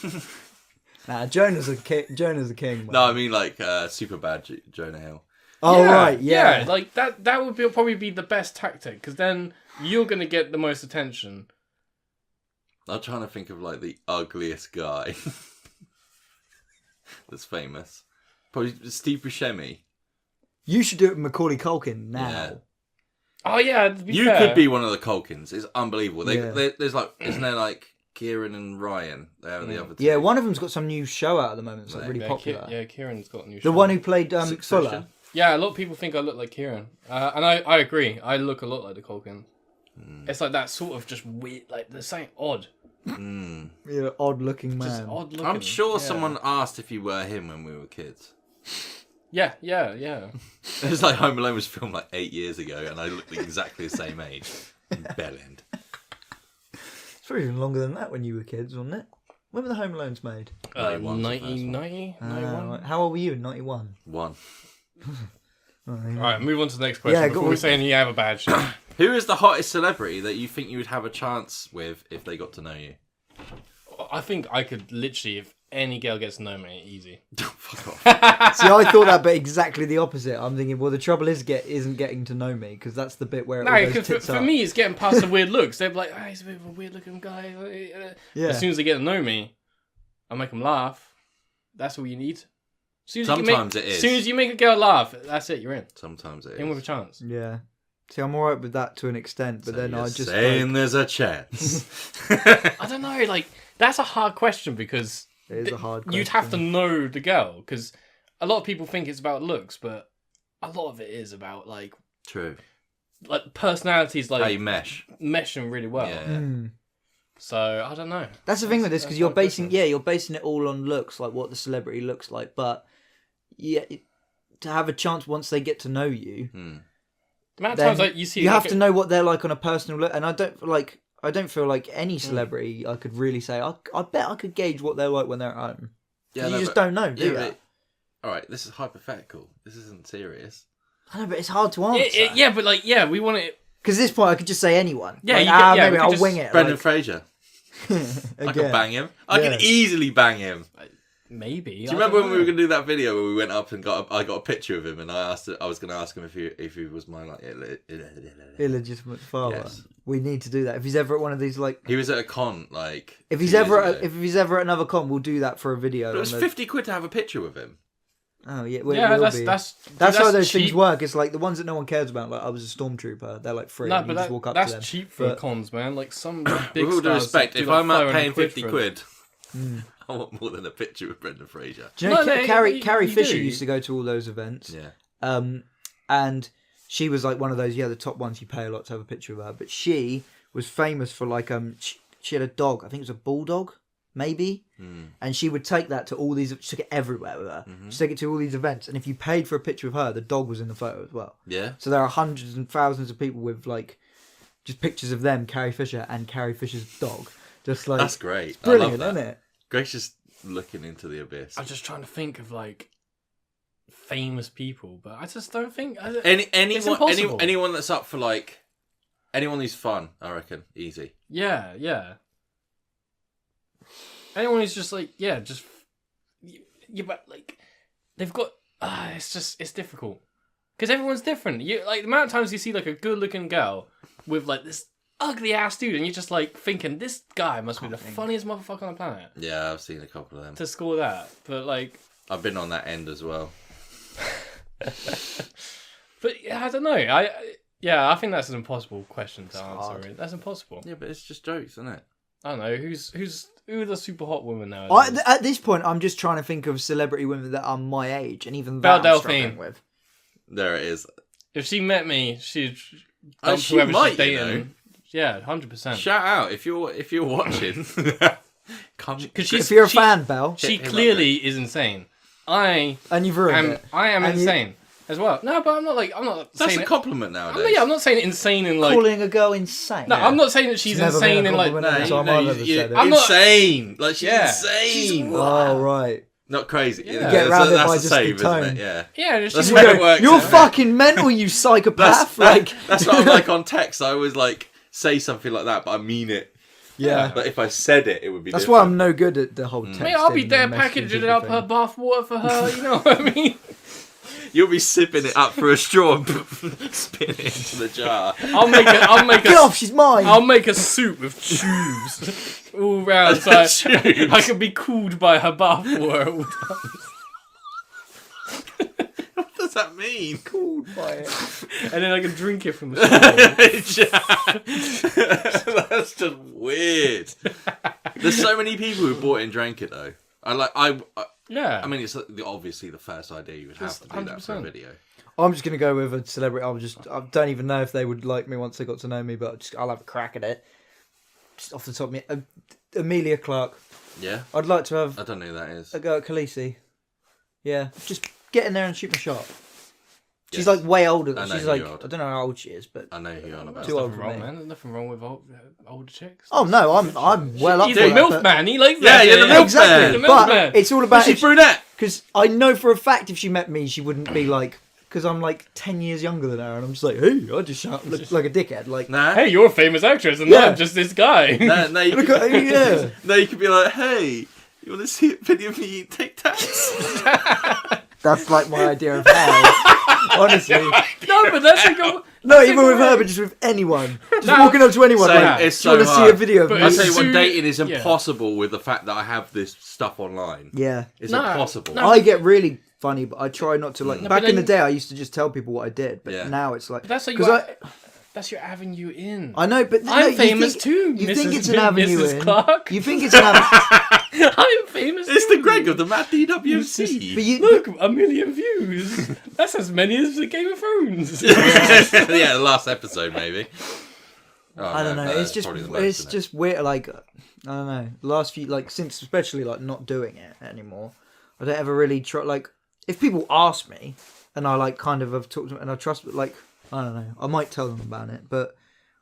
Nah, Jonah's a king. Man. No, I mean like super bad Jonah Hill. Oh right, yeah. Like that would probably be the best tactic because then you're gonna get the most attention. I'm trying to think of like the ugliest guy that's famous. Probably Steve Buscemi. You should do it with Macaulay Culkin now. Yeah. Oh yeah, to be You fair. could be one of the Culkins. It's unbelievable. Yeah. There's like, isn't there like Kieran and Ryan? They're the other two. Yeah, one of them's got some new show out at the moment. It's like really Yeah, popular. Kieran's got a new show. The one who played Succession. Fuller. Yeah, a lot of people think I look like Kieran, and I agree. I look a lot like the Culkin. It's like that sort of just weird, like there's something odd. Yeah, odd-looking man. Just odd looking. I'm sure yeah. someone asked if you were him when we were kids. Yeah. It was like Home Alone was filmed like 8 years ago, and I looked exactly the same age. Bellend. It's probably even longer than that when you were kids, wasn't it? When were the Home Alones made? 1990, 91. Right. How old were you in 91? One. Alright, move on to the next question before we're saying you have a bad shit. Who is the hottest celebrity that you think you would have a chance with if they got to know you? I think I could literally, if any girl gets to know me, easy. Fuck off. See, I thought that, but exactly the opposite. I'm thinking, well, the trouble isn't getting to know me because that's the bit where it all goes because tits for up. me, it's getting past the weird looks. They're like, he's a bit of a weird looking guy. Yeah. As soon as they get to know me, I make them laugh. That's all you need. Sometimes it is. As soon as you make a girl laugh, that's it. You're in. Sometimes it In with a is. chance. Yeah. See, I'm alright with that to an extent, but So then you're I just saying there's a chance. I don't know. Like that's a hard question because it is a hard question. you'd have to know the girl because a lot of people think it's about looks, but a lot of it is about like True. personalities, like How you mesh. meshing really well. Yeah. So I don't know. That's the thing with this because that's you're basing it all on looks, like what the celebrity looks like. But yeah, to have a chance once they get to know you, The amount of then times like you see, you like, have to know what they're like on a personal look. And I don't feel like any celebrity I could really say. I bet I could gauge what they're like when they're at home. Yeah, You just don't know, do you? Alright, this is hypothetical. This isn't serious. I know, but it's hard to answer. Yeah, but like, we want it. Because at this point, I could just say anyone. Yeah, like, you could- maybe we could I'll just- wing it. Brendan like, Fraser. I could again. bang him. I Yeah. could easily bang him. Maybe. Do you remember when we were going to do that video where we went up and I got a picture of him and I was going to ask him if he was my like illegitimate father? Yes. We need to do that. If he's ever at one of these, like, he was at a con like if he's 2 years ever ago. if he's ever at another con, we'll do that for a video. But it was on the- £50 to have a picture with him. Oh yeah, that's how those cheap. things work. It's like the ones that no one cares about. Like I was a stormtrooper. They're like free. No, and you but just walk up that's to them. cheap for But- cons, man. Like some big With all due stars respect, do if like I'm out 500 paying 50 for it. quid, I want more than a picture with Brendan Fraser. Do you know No, Carrie you Fisher do. used to go to all those events? Yeah. And she was like one of those, the top ones you pay a lot to have a picture of her. But she was famous for like she had a dog. I think it was a bulldog, maybe. And she would take that to all these. She took it everywhere with her. She took it to all these events, and if you paid for a picture of her, the dog was in the photo as well. Yeah. So there are hundreds and thousands of people with like just pictures of them, Carrie Fisher and Carrie Fisher's dog. Just like That's great. It's brilliant, I love that. isn't it? Greg's just looking into the abyss. I'm just trying to think of like famous people, but I just don't think Anyone impossible. anyone that's up for like anyone who's fun, I reckon, easy. Yeah. Anyone who's just like, but like they've got. It's difficult because everyone's different. You like the amount of times you see like a good-looking girl with like this ugly ass dude, and you're just like thinking this guy must be the funniest motherfucker on the planet Yeah, I've seen a couple of them. to score that. But like, I've been on that end as well. but I don't know. I think that's an impossible question to answer. hard. That's impossible. Yeah, but it's just jokes, isn't it? I don't know who are the super hot women nowadays. At this point, I'm just trying to think of celebrity women that are my age, and even Belle that I'm Delphine. struggling with. There it is. If she met me, she'd Oh, dump she whoever might, she's you dating. know. Yeah, 100%. Shout out if you're watching. Come, Because If you're a fan, Belle, she Hit him up clearly is insane. I and you've ruined it. am And you- insane as well. No, but I'm not That's saying a it. compliment nowadays. I'm not saying insane in like. Calling a girl insane. No, I'm not saying that she's It's never been insane a in like. compliment. No, So no, I've ever said it. I'm not- insane. Like she's Yeah. insane. Oh right. Not crazy. Yeah. You get around it that's by the just same, the tone. isn't it? Yeah. Yeah, That's she's how it works. You're isn't it? fucking mental, you psychopath. That's like what I'm like on text. I always like say something like that, but I mean it Yeah. But if I said it, it would be. That's different. why I'm no good at the whole text. Mate, I'll be and there messaging packaging people up thing. her bath water for her. You know what I mean? You'll be sipping it up through a straw and spin it into the jar. I'll make Get off, she's mine. I'll make a soup with tubes all round, so I can be cooled by her bath water all times. What does that mean? Cooled by it. And then I can drink it from the straw. That's just weird. There's so many people who bought it and drank it though. Yeah. I mean, it's obviously the first idea you would have to do that for a 100%. video. I'm just gonna go with a celebrity. I don't even know if they would like me once they got to know me, but I'll have a crack at it. Just off the top of me, Amelia Clark. Yeah, I'd like to have I don't know who that is. a go at Khaleesi. Yeah, just get in there and shoot my shot. She's Yes. like way older. I know She's who like you're on. I don't know how old she is, but I know who you're on about. Too old Nothing for wrong, me. man. There's nothing wrong with older chicks. oh no, I'm well up He's for a that, MILF but- man. He likes Yeah, that. you're the MILF Exactly, man. The MILF but man. it's all about She's brunette. because I know for a fact if she met me, she wouldn't be like because I'm like 10 years younger than her, and I'm just like, hey, I just look like a dickhead, like. Nah. Hey, you're a famous actress, and Yeah. I'm just this guy. No, you Look could, at yeah. no, you could be like, hey, you want to see a video of me eat Tic Tacs? That's like my idea of hell. Honestly, No, but that's like a... no, even with her, but just with anyone, just No, walking up to anyone. so like, it's do you want so to see a hard. video of But me? I'll tell you what, Sue- dating is yeah. impossible with the fact that I have this stuff online. Yeah, It's No, impossible. no. I get really funny, but I try not to like. No, back but in the then- day, I used to just tell people what I did, but Yeah. now it's like But that's like because that's your avenue in. I know, but I'm no, you famous think, too, You Mrs. think it's an avenue Mrs. in? Clark. You think it's an avenue? I'm famous It's too. the Greg of the Mad DWC. but you, Look, 1 million views. That's as many as the Game of Thrones. Yeah, the last episode maybe. Oh, I don't no, know. that's It's just probably the most, it's isn't it? just weird. Like I don't know. The last few like since especially like not doing it anymore, I don't ever really try. Like if people ask me and I like kind of have talked to them and I trust, like I don't know, I might tell them about it, but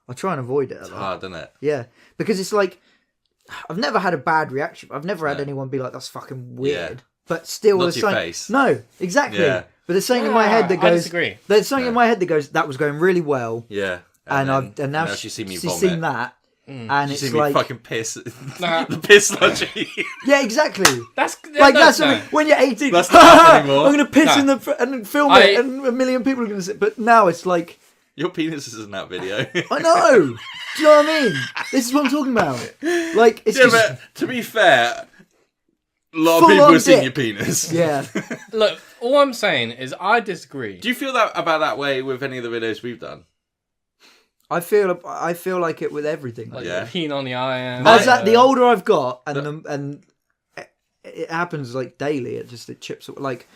I try and avoid it a It's lot. hard, isn't it? Yeah, because it's like I've never had a bad reaction. I've never had No. anyone be like, "That's fucking weird." Yeah. But still, Not there's to your something. face. No, exactly. Yeah. But there's something in my head that I goes. disagree. There's something in No. my head that goes. That was going really well, Yeah. and now she's seen me she's vomit. seen that, and She's it's seen like, me fucking piss. Nah. The piss logic. yeah, exactly. That's Like that's no. something, when you're 18. That's not happening anymore. I'm gonna piss Nah. in the and film I- it, and a million people are gonna see. But now it's like, Your penis is in that video. I know. Do you know what I mean? This is what I'm talking about. Like it's Yeah, just but to be fair, a lot of Full people on have seen dick. your penis. yeah. Look, all I'm saying is I disagree. Do you feel that about that way with any of the videos we've done? I feel like it with everything. Like Yeah. peeing on the iron. As that, the older I've got, and it happens like daily. It chips. Like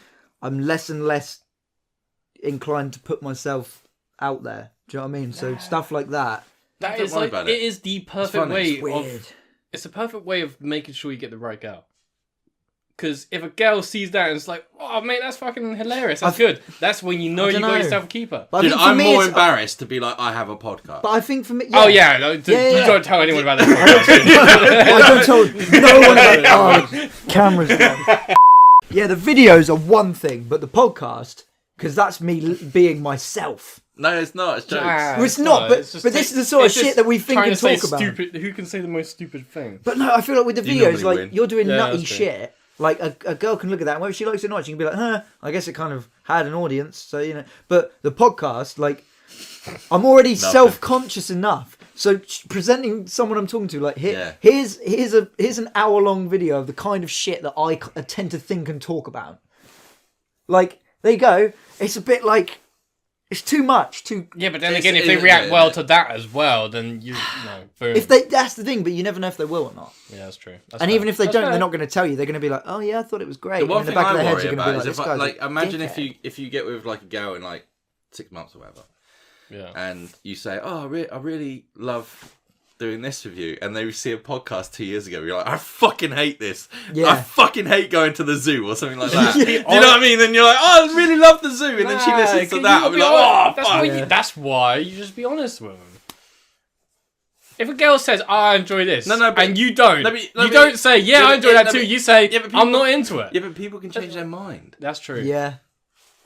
I'm less and less inclined to put myself out there. Do you know what I mean? So stuff like that. That Don't is worry like about it it. is the perfect funny. way It's weird. of. It's a perfect way of making sure you get the right girl. Because if a girl sees that and it's like, oh mate, that's fucking hilarious. That's good. That's when you know I you got dunno. yourself a keeper. But I Dude, think for I'm me, more it's- embarrassed to be like, I have a podcast. But I think for me, Oh yeah, no, Yeah, you yeah. don't tell anyone about that. I don't tell no one about cameras. On. Yeah, the videos are one thing, but the podcast, because that's me being myself. No, it's not. It's jokes. Well, it's not, but this is the sort of shit that we think trying and to say talk about. Stupid, who can say the most stupid thing? But no, I feel like with the You videos, normally like win. you're doing Yeah, nutty that's true. shit. Like a girl can look at that, and whether she likes it or not, she can be like, "Huh, I guess it kind of had an audience." So you know, but the podcast, like, I'm already self-conscious enough. So presenting someone I'm talking to, like, here's an hour-long video of the kind of shit that I tend to think and talk about. Like, there you go. It's a bit like it's too much. Yeah, but then It's- again, if it they is, react yeah, well yeah. to that as well, then you know, boom. If they, that's the thing, but you never know if they will or not. Yeah, that's true. That's And fair. even if they That's don't, fair. they're not going to tell you. They're going to be like, "Oh yeah, I thought it was great." The And one in the thing back of I their heads, worry you're going to be about like, is "This if I, guy's like, a imagine dickhead." if you get with like a girl in like 6 months or whatever, Yeah. and you say, "Oh, I really love doing this with you," and they see a podcast 2 years ago, you're like, "I fucking hate this. Yeah. I fucking hate going to the zoo," or something like that. Yeah. Do you know what I mean? Then you're like, "Oh, I really love the zoo," and then she Nah, listens to you that. gotta I'll be be like, honest. "Oh, that's fuck." why Yeah. that's why you just be honest with them. If a girl says, oh, "I enjoy this," No, but- and you don't, let me- you don't say, "Yeah, I enjoy that let too." me- You say, yeah, but "I'm people- not into it." Yeah, but people can change their mind. That's true. Yeah.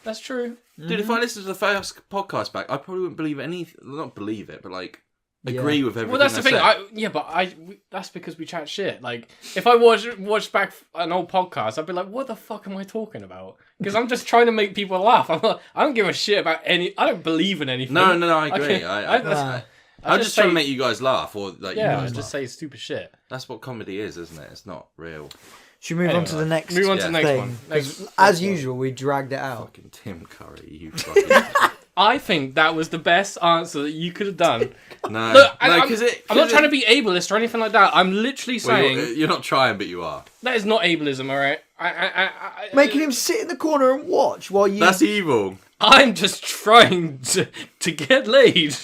That's true. Dude, if I listened to the first podcast back, I probably wouldn't believe not believe it, but like, agree with everything. Well, that's the thing. That's because we chat shit. Like, if I watched back an old podcast, I'd be like, "What the fuck am I talking about?" Because I'm just trying to make people laugh. I don't give a shit about any. I don't believe in anything. No, I agree. I'm just trying to make you guys laugh, or like, you guys just say stupid shit. That's what comedy is, isn't it? It's not real. Should we move on to the next? Move on to the next one. As usual, we dragged it out. Fucking Tim Curry, you fucking. I think that was the best answer that you could have done. No, Look, I'm not trying to be ableist or anything like that. I'm literally saying you're not trying, but you are. that is not ableism, all right? Making him sit in the corner and watch while you. That's evil. I'm just trying to get laid.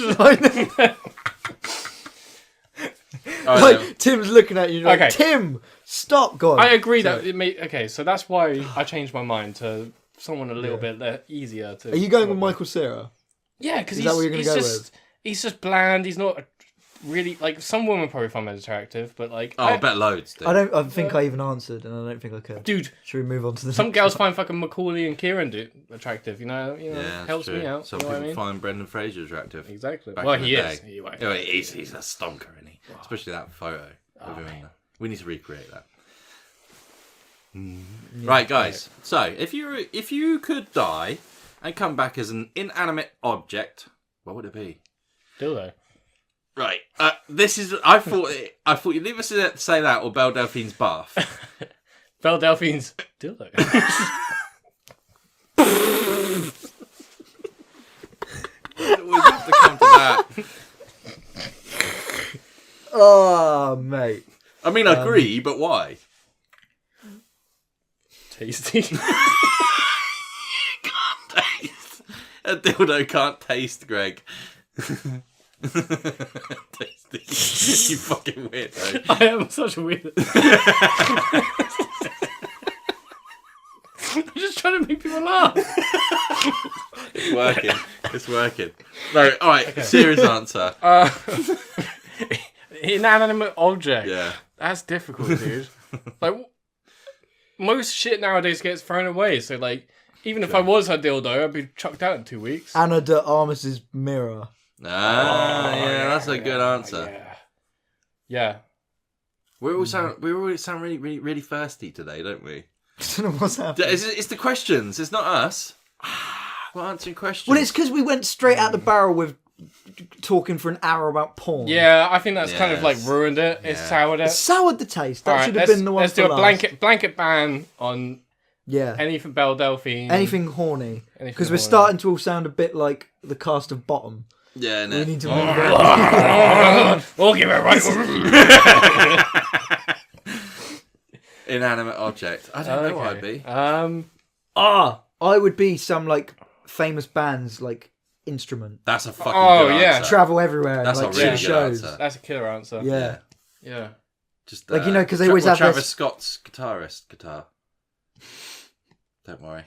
Like Tim's looking at you. Like, Okay. Tim, stop, God. I agree that it may. Okay, so that's why I changed my mind to someone a little bit easier to. Are you going with Michael Cera? Yeah, because Is that what you're gonna go with? He's just bland. He's not really like some women probably find him attractive, but like I bet loads. Dude. I think I even answered, and I don't think I could. Dude, should we move on to the? Some next girls one? find fucking Macaulay and Kieran attractive. You know, Yeah, helps true. me out. Some you know people what I mean? find Brendan Fraser attractive. Exactly. Back Well, in the he day. is. Anyway. Yeah, he's a stonker, isn't he? Especially that photo of him in there. We need to recreate that. Right, guys. So, if you could die and come back as an inanimate object, what would it be? Dildo. Right. This is. I thought you'd either say that or Belle Delphine's bath. Belle Delphine's dildo. We have to come to that. Oh, mate. I mean, I agree, but why? Tasty. Taste. A dildo can't taste, Greg. Tasty. You fucking weirdo. I am such a weird. I'm just trying to make people laugh. It's working. No, alright, okay. Serious answer. Inanimate object. Yeah. That's difficult, dude. Like, most shit nowadays gets thrown away, so like, even if I was her dildo, I'd be chucked out in 2 weeks. Anna de Armas's mirror. Yeah, that's a good answer. Yeah. We all sound really, really, really thirsty today, don't we? I don't know what's happening. It's the questions. It's not us. We're answering questions. Well, it's because we went straight out the barrel with talking for an hour about porn. Yeah, I think that's kind of like ruined it. It's soured it. It soured the taste. That should have been the one. Let's do a blanket ban on anything Belle Delphine. Anything horny. Because we're starting to all sound a bit like the cast of Bottom. Yeah, no. We need to move on. We'll give it right. Inanimate object. I don't know what I'd be. I would be some like famous band's like instrument. That's a fucking good answer. Travel everywhere. That's and, like, a really good shows. answer. That's a killer answer. Yeah. Just like because they always have Travis this... Scott's guitar. Don't worry.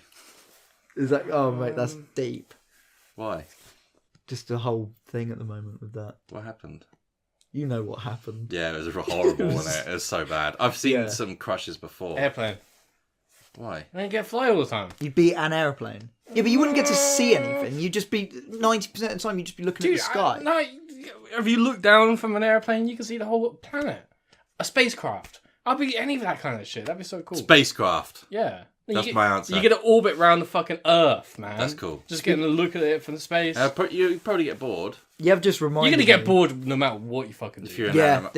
Is that? Oh mate, that's deep. Why? Just the whole thing at the moment with that. What happened? You know what happened. Yeah, it was horrible, wasn't it? It was so bad. I've seen some crushes before. Airplane. Why? I don't get to fly all the time. You'd be an airplane. Yeah, but you wouldn't get to see anything. You'd just be 90% of the time. You'd just be looking at the sky. No, if you look down from an airplane, you can see the whole planet. A spacecraft. I'd be any of that kind of shit. That'd be so cool. Spacecraft. Yeah. That's my answer. You get to orbit around the fucking Earth, man. That's cool. Just getting a look at it from space. You probably get bored. You have just reminded You're going to get bored no matter what you fucking do. If you're inanimate.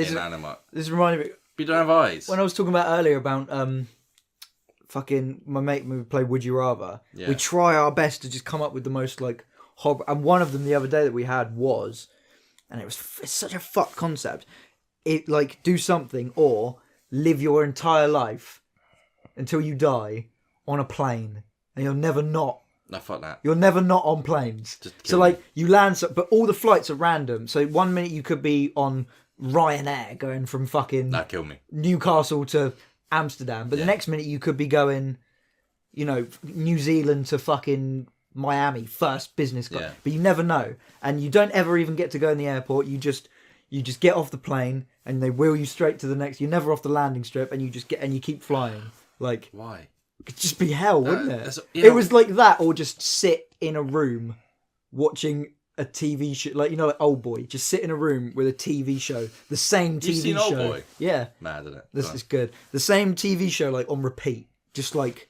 This reminded me... But you don't have eyes. When I was talking about earlier about fucking my mate when we play Would You Rather, we try our best to just come up with the most like horrible... And one of them the other day that we had was... And it's such a fucked concept. It like do something or live your entire life until you die on a plane, and you'll never not. No, fuck that. You're never not on planes. So like you land, but all the flights are random. So 1 minute you could be on Ryanair going from fucking kill me. Newcastle to Amsterdam, but the next minute you could be going, New Zealand to fucking Miami, first business class. But you never know, and you don't ever even get to go in the airport. You just get off the plane, and they wheel you straight to the next. You're never off the landing strip, and you keep flying. Like why? It'd just be hell, wouldn't it? It was like that, or just sit in a room watching a TV show, like, you know, like Old Boy. Just sit in a room with a TV show, the same TV You've seen show. Old Boy? Yeah, Mad, isn't it? this is good. The same TV show, like on repeat, just like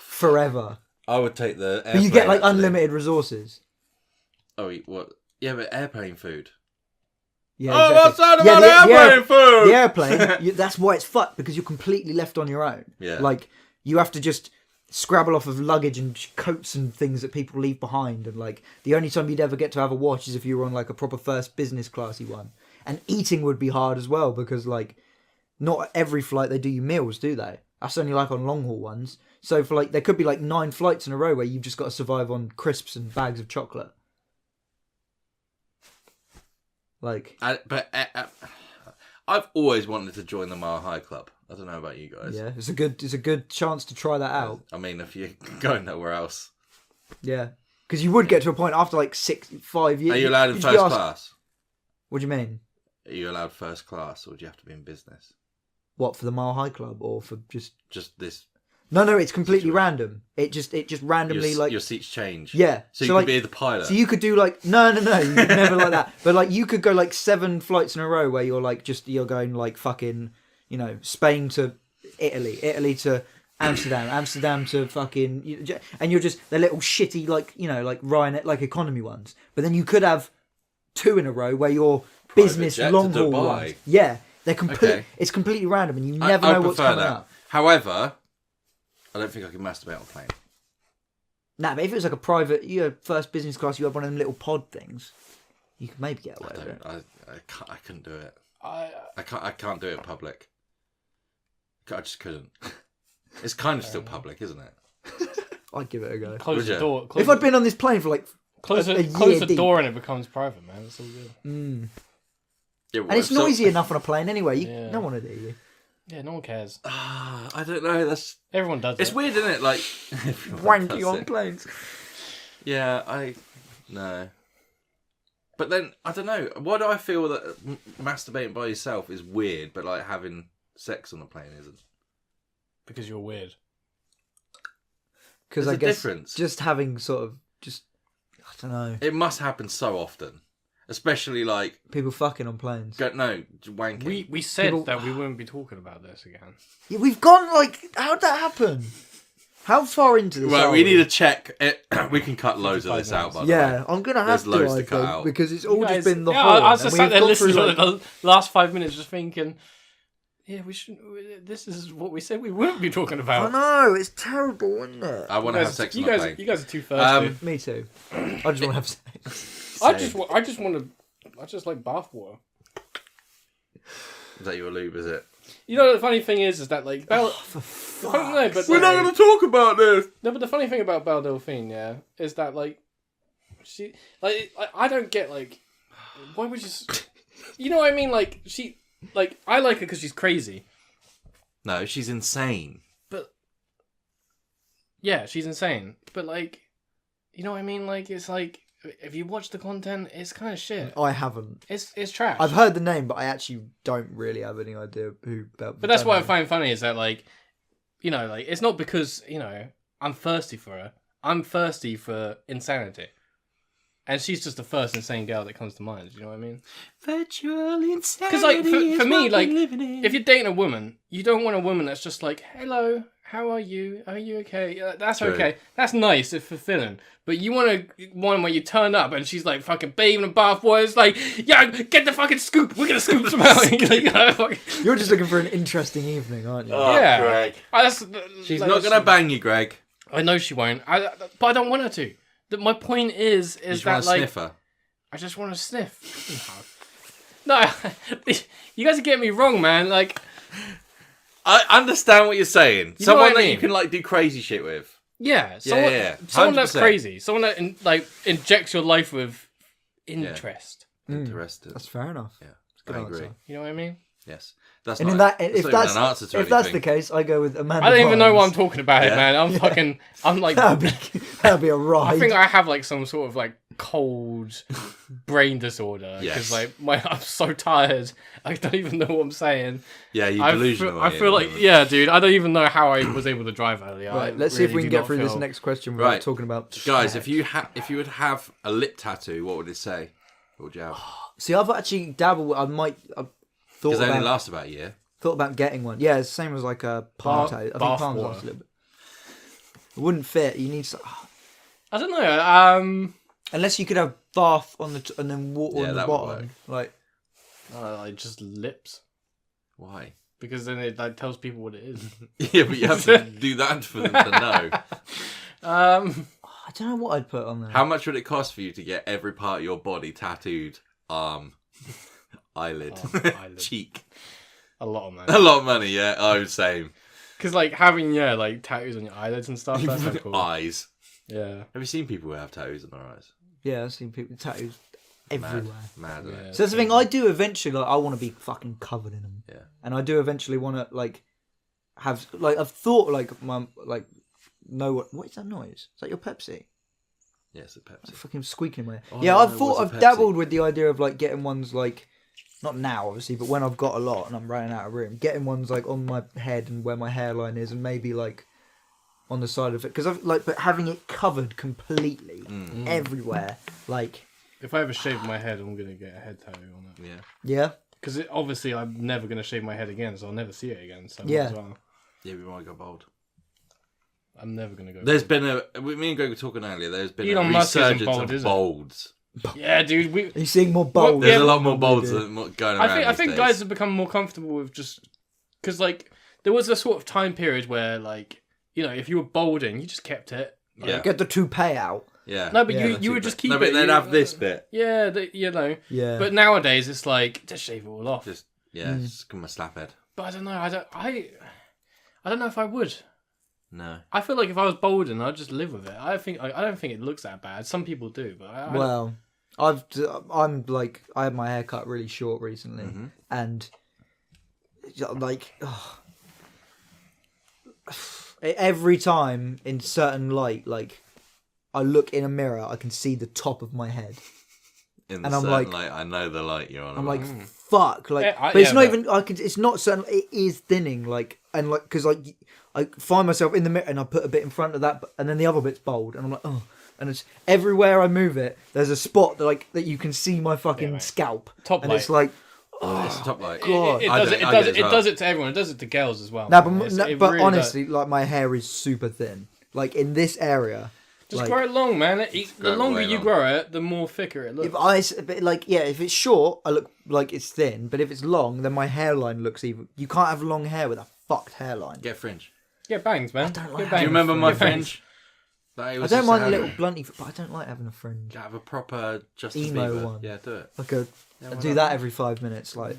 forever. I would take the. But you get like actually. unlimited resources. Oh, what? Yeah, but airplane food. Yeah, Oh, exactly. what's that Yeah, about airplane food? The airplane, that's why it's fucked, because you're completely left on your own. Yeah. Like, you have to just scrabble off of luggage and coats and things that people leave behind. And, like, the only time you'd ever get to have a watch is if you were on, like, a proper first business classy one. And eating would be hard as well, because, like, not every flight they do you meals, do they? That's only, like, on long haul ones. So, for, like, there could be, like, 9 flights in a row where you've just got to survive on crisps and bags of chocolate. Like, I've always wanted to join the Mile High Club. I don't know about you guys. yeah, it's a good chance to try that out. I mean, if you're going nowhere else. Yeah, because you would get to a point after like 5 years. Are you allowed in you'd first be asked- class? What do you mean? Are you allowed first class, or do you have to be in business? What, for the Mile High Club or for just? Just this. No, it's completely random. It just randomly Your seats change. Yeah, So you like, could be the pilot. So you could do like no, you could never like that. But like you could go like 7 flights in a row where you're like you're going like fucking, you know, Spain to Italy to Amsterdam to fucking, and you're just the little shitty like, you know, like Ryanair, like economy ones. But then you could have 2 in a row where you're business jet to long haul Dubai. ones. Yeah, they're Okay. It's completely random and you never I know what's prefer coming that. up. However, I don't think I can masturbate on a plane. Nah, but if it was like a private, you know, first business class, you have one of them little pod things, you could maybe get away with it. I couldn't do it. I I can't do it in public. I just couldn't. It's kind of still public, isn't it? I'd give it a go. close Would the you? door. If I'd been on this plane for like close a the year deep. door and it becomes private, man. It's all good. Yeah, And it's noisy enough on a plane anyway. Yeah. No one would hear you. Yeah, no one cares. I don't know. That's Everyone does it's it. weird, isn't it? Like everyone Wanky does on it. planes. Yeah, no. But then I don't know. Why do I feel that masturbating by yourself is weird, but like having sex on a plane isn't? Because you're weird. Because There's I a guess difference. just having sort of I don't know, It must happen so often, especially like people fucking on planes. wanking. We said People- that we wouldn't be talking about this again. Yeah, we've gone like, how'd that happen? How far into this? Well, are we need to check it. We can cut loads of 55 this out, by the Yeah, way. I'm gonna There's have loads to, to cut out. because it's all just been the yeah, horn. I was and just we've sat there gone listening through, to like- the last 5 minutes, just thinking, yeah, we should. This is what we said we wouldn't be talking I about. know, it's terrible, isn't it? I want to have sex on you a guys, plane. you guys are too thirsty. Me too. I just want to have sex. I just like bathwater. Is that your lube? Is it? You know, the funny thing is that like Belle. No, but We're not going to talk about this. No, but the funny thing about Belle Delphine, yeah, is that like she, like, I don't get like, why would you, you know what I mean? Like she, like I like her because she's crazy. No, she's insane. But yeah, she's insane. But like, you know what I mean? Like it's like if you watch the content, it's kind of shit. I haven't. It's trash. I've heard the name, but I actually don't really have any idea who. But that's what I find funny is that like, you know, like it's not because you know I'm thirsty for her. I'm thirsty for insanity. And she's just the first insane girl that comes to mind. You know what I mean? Virtual insanity. Because like for me, what like we're living in. if you're dating a woman, you don't want a woman that's just like, "Hello, how are you? Are you okay? That's True. okay. That's nice. It's fulfilling." But you want one where you turn up and she's like fucking bathing in bath water. It's like, yeah, get the fucking scoop. We're gonna scoop some out. You're just looking for an interesting evening, aren't you? Oh, yeah. Greg. She's Not going to bang you, Greg. I know she won't. But I don't want her to. My point is You just that want to like sniff her. I just want to sniff. No, you guys are getting me wrong, man. Like, I understand what you're saying. You know what Someone I that mean? you can like do crazy shit with. yeah, someone, yeah. someone that's 100%. crazy, someone that like injects your life with interest. Interested. That's fair enough. Yeah, Good I answer. agree. You know what I mean? Yes, that's And not. in that, that's if not even that's an answer to if that's the anything. case, I go with Amanda. I don't even know what I'm Bynes. talking about, Yeah. man. I'm like, That'd be a ride. I think I have like some sort of like cold brain disorder because Yes. I'm so tired. I don't even know what I'm saying. Yeah, you're I delusional. feel like dude. I don't even know how I was able to drive earlier. Right, I let's see if really we can do get not through this feel- next question without Right. talking about Guys, sex. if you would have a lip tattoo, what would it say? What would you have? See, I've actually dabbled. I've thought Because they only about last about a year. getting one. Yeah, it's the same as like a palm tattoo. I think bath palms water. last a little bit. It wouldn't fit. You need I don't know. unless you could have bath on the and then water Yeah, on the that would bottom. Like Like just lips, Why? because then it like tells people what it is. Yeah, but you have to do that for them to know. I don't know what I'd put on there. How much would it cost for you to get every part of your body tattooed? Arm, eyelid, eyelid. cheek. A lot of money. A lot of money, yeah. Oh, same. Because like having like tattoos on your eyelids and stuff. That's so cool. Eyes. Yeah. Have you seen people who have tattoos on their eyes? Yeah, I've seen people with tattoos everywhere. Mad, isn't Yeah. it? So that's the thing. I do eventually. Like, I want to be fucking covered in them. Yeah. And I do eventually want to like have like I've thought like my like know what is that noise? Is that your Pepsi? Yes, a Pepsi. Fucking squeaking in my ear. Oh, yeah, no, I've it thought was a I've Pepsi. dabbled with the idea of like getting ones like not now obviously, but when I've got a lot and I'm running out of room, getting ones like on my head and where my hairline is, and maybe like on the side of it, because I've like but having it covered completely everywhere, like If I ever shave my head, I'm gonna get a head tattoo on it. Yeah. yeah. Because obviously I'm never gonna shave my head again, so I'll never see it again. So might Yeah. as well. Yeah, we might go bald. I'm never gonna go. There's been me and Greg were talking earlier. There's been Elon a Musk isn't resurgence bald, of is it? bolds. Yeah, dude. Are you seeing more bold? There's Yeah, a lot more Probably bolds do. than what going around. I think these guys days. have become more comfortable with just because like there was a sort of time period where like if you were balding, you just kept it. Yeah. Get the toupee out. Yeah. No, but Yeah, you would just keep No, it. but they'd you- have this bit. Yeah, Yeah. But nowadays it's like just shave it all off. Just just come my slap head. But I don't know. I don't know if I would. No. I feel like if I was balding, I'd just live with it. I don't think it looks that bad. Some people do, but I don't. Well, I'm like I had my hair cut really short recently, and like every time in certain light, like I look in a mirror, I can see the top of my head. In the And I'm certain like- light, I know the light you're on. I'm about. like, fuck, like, Yeah, but it's yeah, not but- even. I can. It's not certain. It is thinning, like, and like, because like, I find myself in the mirror and I put a bit in front of that, and then the other bit's bold, and I'm like, oh, and it's everywhere I move it. There's a spot that like that you can see my fucking mate. scalp, Top and light. it's like, It's the top light. God. It I does get it. It it does as it. It well. does it to everyone. It does it to girls as well. no, man. but It but really honestly, like my hair is super thin. Like in this area, Just like, grow it long, man. The grow it longer way you long. grow it, the more thicker it looks. but like yeah, if it's short, I look like it's thin. But if it's long, then my hairline looks even. You can't have long hair with a fucked hairline. Get fringe. Get bangs, man. I don't like Get having Do bangs. you remember my Get bangs. fringe? That I was don't used mind to a little have. blunty, but I don't like having a fringe. Have a proper Justin Emo Bieber. one. Yeah, do it. Like a, Yeah, I why do not? that every 5 minutes. Like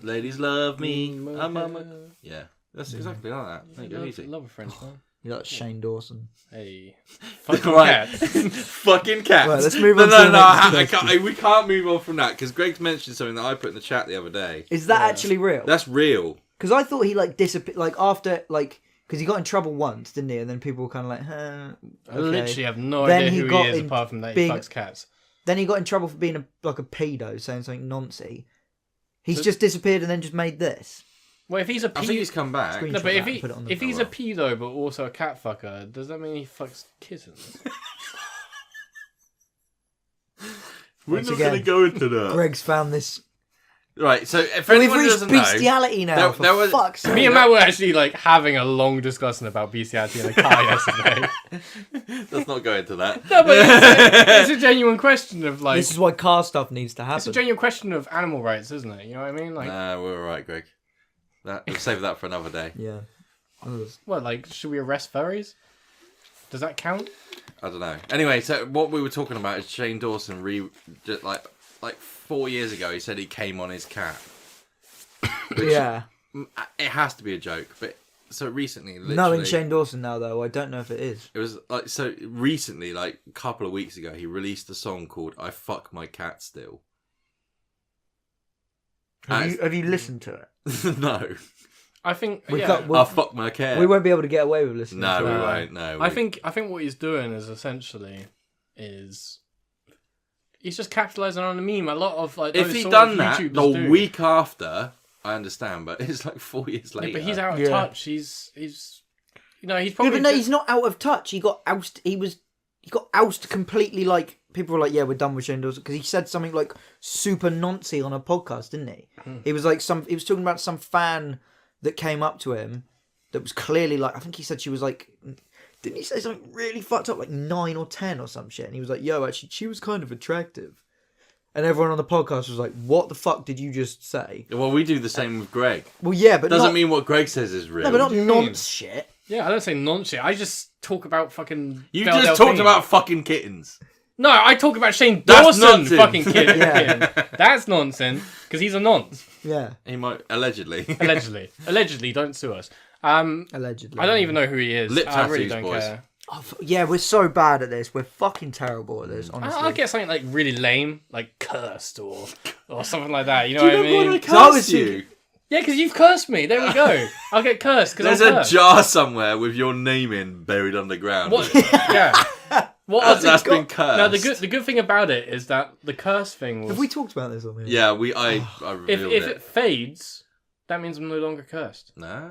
Ladies love me. Mm, I'm okay. Yeah, that's exactly like that. There you go, easy. Love a French man. you like Shane Dawson. Hey, fucking Right. cat. Fucking cats. Right, let's move no, on no, to the no, next I question. can't, we can't move on from that because Greg's mentioned something that I put in the chat the other day. Is that Yeah. actually real? That's real. Because I thought he like disappeared. Like after like because he got in trouble once, didn't he? And then people were kind of like, huh. I Okay. literally have no Then idea he who got he is in apart from that being- he fucks cats. Then he got in trouble for being a pedo, saying something noncy. He's So- just disappeared and then just made this. Well, if he's a I think he's pedo, come back. Screen- no, but that if and put it on the- he's Oh, a pedo but also a cat fucker, does that mean he fucks kittens? We're Once not again, going to go into that. Greg's found this. Right, so if We've anyone reached doesn't know, bestiality now. there was- fuck's sake. Me and Matt were actually like having a long discussion about bestiality in a car yesterday. let's not go into that. No, but it's a genuine question of like This is why car stuff needs to it's a happen. genuine question of animal rights, isn't it? You know what I mean? Like, Nah, we're all right, Greg. We'll save that for another day. Yeah. what? Like, should we arrest furries? Does that count? I don't know. Anyway, so what we were talking about is Shane Dawson just like 4 years ago he said he came on his cat. Yeah. It has to be a joke, but so recently, literally, Knowing Shane Dawson now, though, I don't know if it is. it was like so recently, like a couple of weeks ago, he released a song called "I Fuck My Cat Still." Have you listened to it? No, I think We yeah. can't- I fuck my cat. We won't be able to get away with listening No, to we it. won't. No, I think what he's doing is essentially is he's just capitalizing on a meme. A lot of like If those he'd sort done of that YouTubers the do. week after, I understand, but it's like 4 years later. Yeah, but he's out of Yeah. touch. He's he's Yeah, probably but no, he's not out of touch. He got ousted. He got ousted completely. Like people were like, "Yeah, we're done with Shane Dawson," because he said something like super noncy on a podcast, didn't he? He was like he was talking about some fan that came up to him that was clearly like, I think he said she was like, didn't he say something really fucked up, like 9 or 10 or some shit? And he was like, "Yo, actually, she was kind of attractive." And everyone on the podcast was like, "What the fuck did you just say?" Well, we do the same with Greg. Well, yeah, but Doesn't not, mean what Greg says is real. no, but not do you mean? nonce shit. Yeah, I don't say nonsense. I just talk about fucking. You Belle just Delphine. talked about fucking kittens. No, I talk about Shane That's Dawson nonsense. fucking kid. Yeah. That's nonsense because he's a nonce. Yeah, He might allegedly. Allegedly, don't sue us. I allegedly. don't even know who he is. Lip I really tattoos, don't boys. care. Oh, yeah, we're so bad at this. We're fucking terrible at this, honestly. I'll get something like really lame, like cursed or something like that. You know Do what you I remember mean? when I So I was cursed you? thinking- Yeah, because you've cursed me. There we go. I'll get cursed because There's I'm a cursed. jar somewhere with your name in buried underground. What? Yeah. What That's been cursed. Now the good thing about it is that the curse thing was Have we talked about this on here? Yeah, I if revealed it fades, that means I'm no longer cursed. Nah.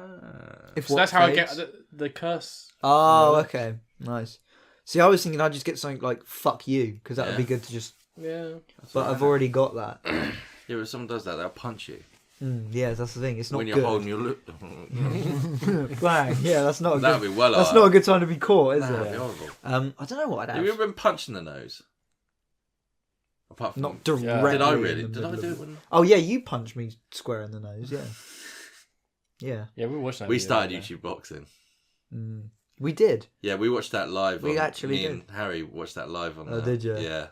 If So what that's how I fades? get the curse. Oh, okay. Nice. See, I was thinking I'd just get something like "fuck you" because that would Yeah. be good to just. Yeah. But I've already got that. Yeah, but if someone does that, they'll punch you. Yeah, that's the thing. It's not When you're good. holding your lip. Bang. Yeah, that's not. A That'd good, be well That's alright. not a good time to be caught, is That'd be it? horrible. I don't know what I'd Have you have. ever been punched in the nose? Apart from Not directly. Did I in really? the Did I middle do of it when Oh yeah, you punched me square in the nose. Yeah. Yeah. Yeah, we were watching that. we video started the other day. YouTube boxing? We did. Yeah, we watched that live. We on, actually me did. and Harry watched that live on. Oh, did you? Yeah.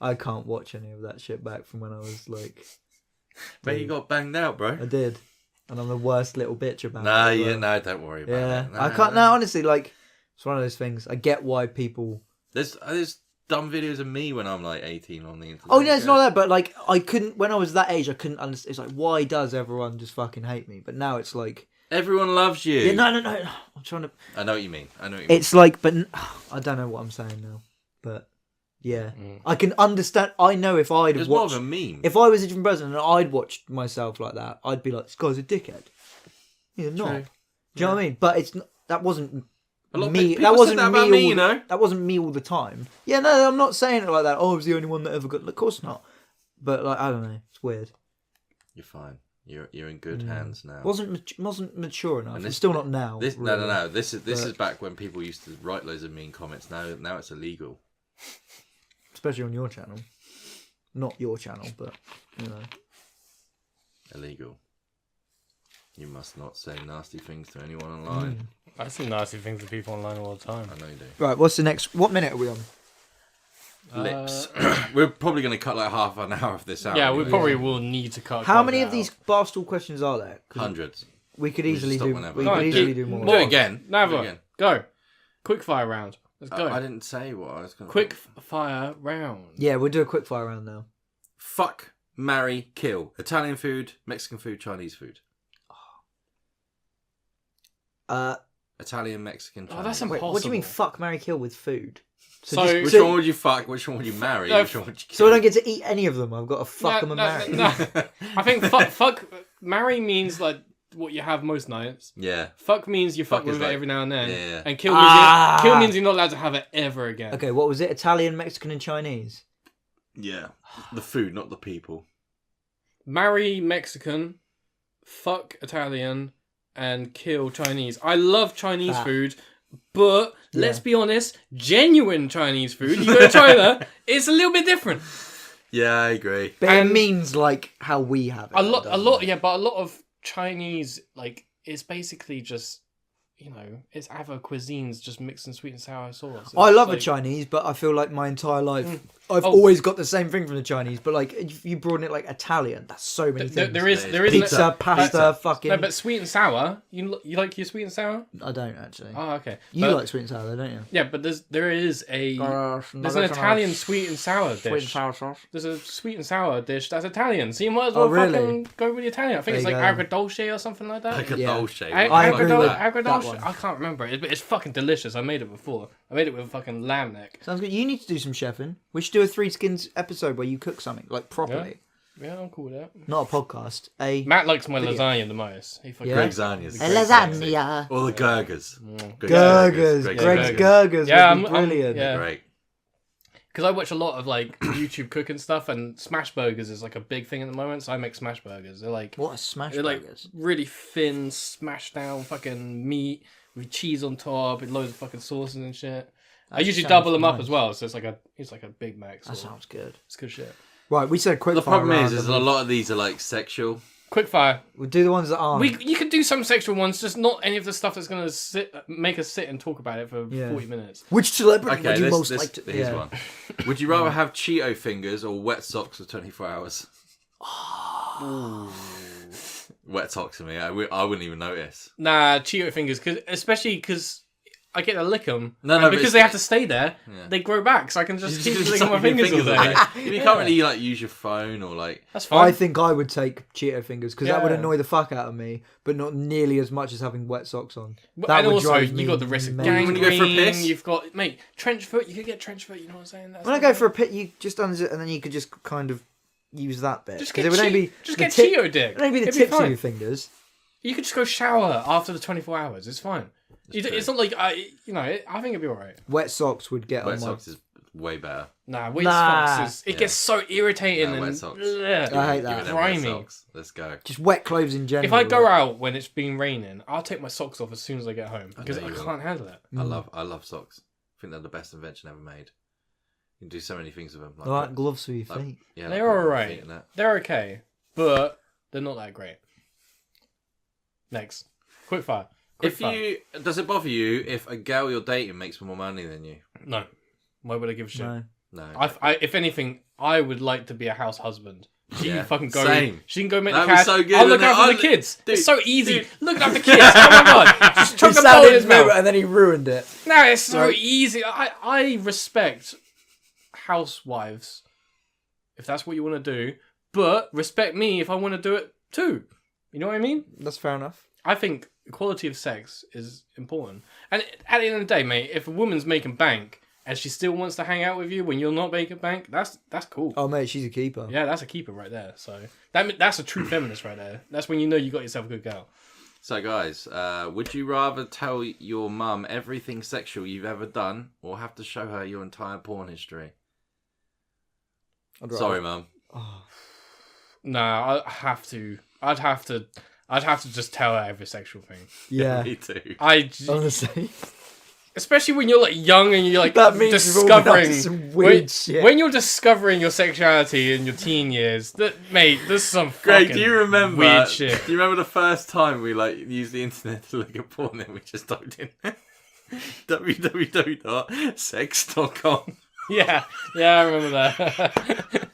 I can't watch any of that shit back from when I was like. But you got banged out, bro. I did, and I'm the worst little bitch about Nah, it. as yeah, well. no, don't worry about Yeah, it. I can't. No, honestly, like it's one of those things. I get why people. There's dumb videos of me when I'm like 18 on the internet. Oh no, it's not that. But like, I couldn't when I was that age. I couldn't understand. It's like, why does everyone just fucking hate me? But now it's like, Everyone loves you. yeah, no. I'm trying to. I know what you mean. I know what you mean. It's like, but I don't know what I'm saying now. But yeah, I can understand. I know if I'd It's have more watched, of a meme. if I was a different person and I'd watched myself like that, I'd be like, this guy's a dickhead. He's a knob. True. Do you know what I mean? But it's not, that wasn't A lot of me. people That said wasn't that about me. me, all you know? That wasn't me all the time. Yeah, no, I'm not saying it like that. Oh, I was the only one that ever got. Of course not. But like, I don't know. It's weird. You're fine. You're in good hands now. Wasn't mature enough. And It's still not now. This really. no. This is But- back when people used to write loads of mean comments. Now it's illegal. Especially on your channel. Not your channel, but you know. Illegal. You must not say nasty things to anyone online. I see nasty things to people online all the time. I know you do. Right. What's the next? What minute are we on? Lips. We're probably going to cut like half an hour of this out. Yeah, we anyway. probably will need to cut. How quite many a of bit these out. barstool questions are there? 'Cause Hundreds. we could We easily stop do. whenever. We No, could do- easily do more. Do it again. Do it Never. again. Go. Quick fire round. Let's go. I didn't say what I was going to. Quick fire round. Yeah, we'll do a quick fire round now. Fuck, marry, kill. Italian food, Mexican food, Chinese food. Italian, Mexican, Chinese. Oh, that's Wait, what do you mean? Impossible. Fuck, marry, kill with food. So- Which one would you fuck? Which one would you marry? No, Which one would you kill? So I don't get to eat any of them. I've got to fuck them and No, marry. no. I think fuck marry means like what you have most nights. Yeah. Fuck means you fuck Fuck is with it like- every now and then. yeah. And kill means kill means you're not allowed to have it ever again. Okay, what was it? Italian, Mexican, and Chinese. Yeah. The food, not the people. Marry Mexican, fuck Italian, and kill Chinese. I love Chinese Ah. food, but Yeah. let's be honest, genuine Chinese food, you go to China, it's a little bit different. Yeah, I agree. But And- it means like how we have it. A lot, doesn't it? yeah, but a lot of Chinese, like, it's basically just, you know, it's other cuisines just mixed in sweet and sour sauce. I It's love like, a Chinese, but I feel like my entire life I've Oh. always got the same thing from the Chinese. But like, if you broaden it like Italian, that's so many There, things. there is pizza, an, pasta, fucking. no, but sweet and sour. You like your sweet and sour? I don't actually. Oh, okay. You But- like sweet and sour, though, don't you? Yeah, but there is a there's an There's an Italian sweet and sour dish. sweet and sour sauce. There's a sweet and sour dish that's Italian, so you might as Oh, well really? fucking go with the Italian. I think There it's you like agrodolce or something like that. Like a Yeah. dolce. I agree with that Agrodolce one? I can't remember it. It's fucking delicious. I made it before. I made it with a fucking lamb neck. Sounds good. You need to do some chefing. We should do a Threeskins episode where you cook something like properly. Yeah, I'm cool with that. Not a podcast. Matt likes my lasagna the most. He fucking Greg's lasagnas. Lasagna. Or the Gurgers. Gurgers. Greg's Gurgers. Yeah, would be brilliant. yeah. Great. Because I watch a lot of like YouTube cooking stuff, and smash burgers is like a big thing at the moment. So I make smash burgers. They're like What a smash they're like burgers. really thin, smashed down fucking meat with cheese on top and loads of fucking sauces and shit. I usually double them up as well, so it's like a Big Mac. That sounds good. It's good shit. Right, we said quick The fire problem round is and a lot of these are like sexual. Quick fire. we'll do the ones that aren't. You could do some sexual ones, just not any of the stuff that's gonna make us sit and talk about it for 40 minutes. Which celebrity Okay, would you most like to... here's one. Would you rather have Cheeto fingers or wet socks for 24 hours? Wet socks for me. I wouldn't even notice. Nah, Cheeto fingers, especially because I get to lick them. No, because they have to stay there, they grow back, so I can just keep licking my fingers all day. You can't really like use your phone or like. That's fine. I think I would take Cheeto fingers because that would annoy the fuck out of me, but not nearly as much as having wet socks on. That and would also, drive me you got the risk of mental. When you go for a gangrene. piss? You've got trench foot. You could get trench foot. You know what I'm saying? That's When I go for a pit, you just unzip and then you could just kind of use that bit. just 'Cause get it would only be just the get tip- Cheeto dick. It would only be the It'd tips of fine. your fingers. You could just go shower after the 24 hours. It's fine. It's not like I think it'd be alright. Wet socks would get Wet on my... socks is way better. Nah, wet Nah. socks it gets so irritating Wet and socks. bleh. I hate Give that. it them Grimy. wet socks. Let's go. Just wet clothes in general. If I go out when it's been raining, I'll take my socks off as soon as I get home because know I you will. can't handle it. I love socks. I think they're the best invention ever made. You can do so many things with them. I like gloves for your feet. Yeah, They're like alright. feet and that. They're okay, but they're not that great. Next, quick fire. Does it bother you if a girl you're dating makes more money than you? No, why would I give a shit? No. No. If anything, I would like to be a house husband. She can fucking go. Same. She can go make That'd the be cash. so good, I'll look wouldn't after it? the kids. Dude, It's so easy. Look after the kids. Oh my god! Just chuck He the sat ball in in his his mouth. moat and then he ruined it. No, it's so easy. I respect housewives if that's what you want to do, but respect me if I want to do it too. You know what I mean? That's fair enough. I think equality of sex is important. And at the end of the day, mate, if a woman's making bank and she still wants to hang out with you when you're not making bank, that's cool. Oh, mate, she's a keeper. Yeah, that's a keeper right there. So that's a true feminist right there. That's when you know you got yourself a good girl. So, guys, would you rather tell your mum everything sexual you've ever done, or have to show her your entire porn history? Sorry, mum. Oh. Nah, I'd have to just tell her every sexual thing. Yeah. Me too. Honestly. Especially when you're like young and you're like That means discovering some weird shit. when you're discovering your sexuality in your teen years. Mate, there's some Greg, fucking do you remember? weird shit. Do you remember the first time we like used the internet to look at porn and we just typed in www.sex.com? Yeah, I remember that.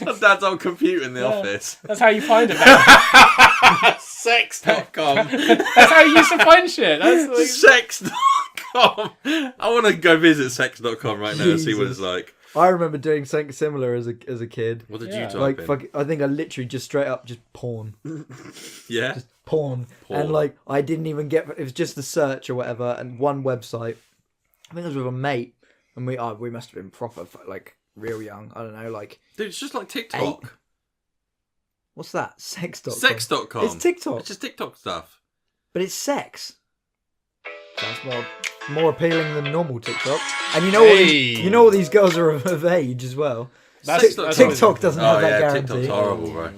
On Dad's old computer in the office. That's how you find it now. Sex.com. That's how you used to find shit. That's like... Sex.com. I want to go visit sex.com right now and see what it's like. I remember doing something similar as a kid. What did Yeah. you type Like, in? I think I literally just straight up just porn. Yeah? Porn. And like, I didn't even get, it was just the search or whatever, and one website. I think I was with a mate, and we must have been proper, like, real young. I don't know, like... Dude, it's just like TikTok. 8. What's that? Sex.com. Sex.com. It's TikTok. It's just TikTok stuff. But it's sex. Sounds more appealing than normal TikTok. And you know all these girls are of age as well. That's TikTok doesn't have that TikTok's guarantee. horrible, bro.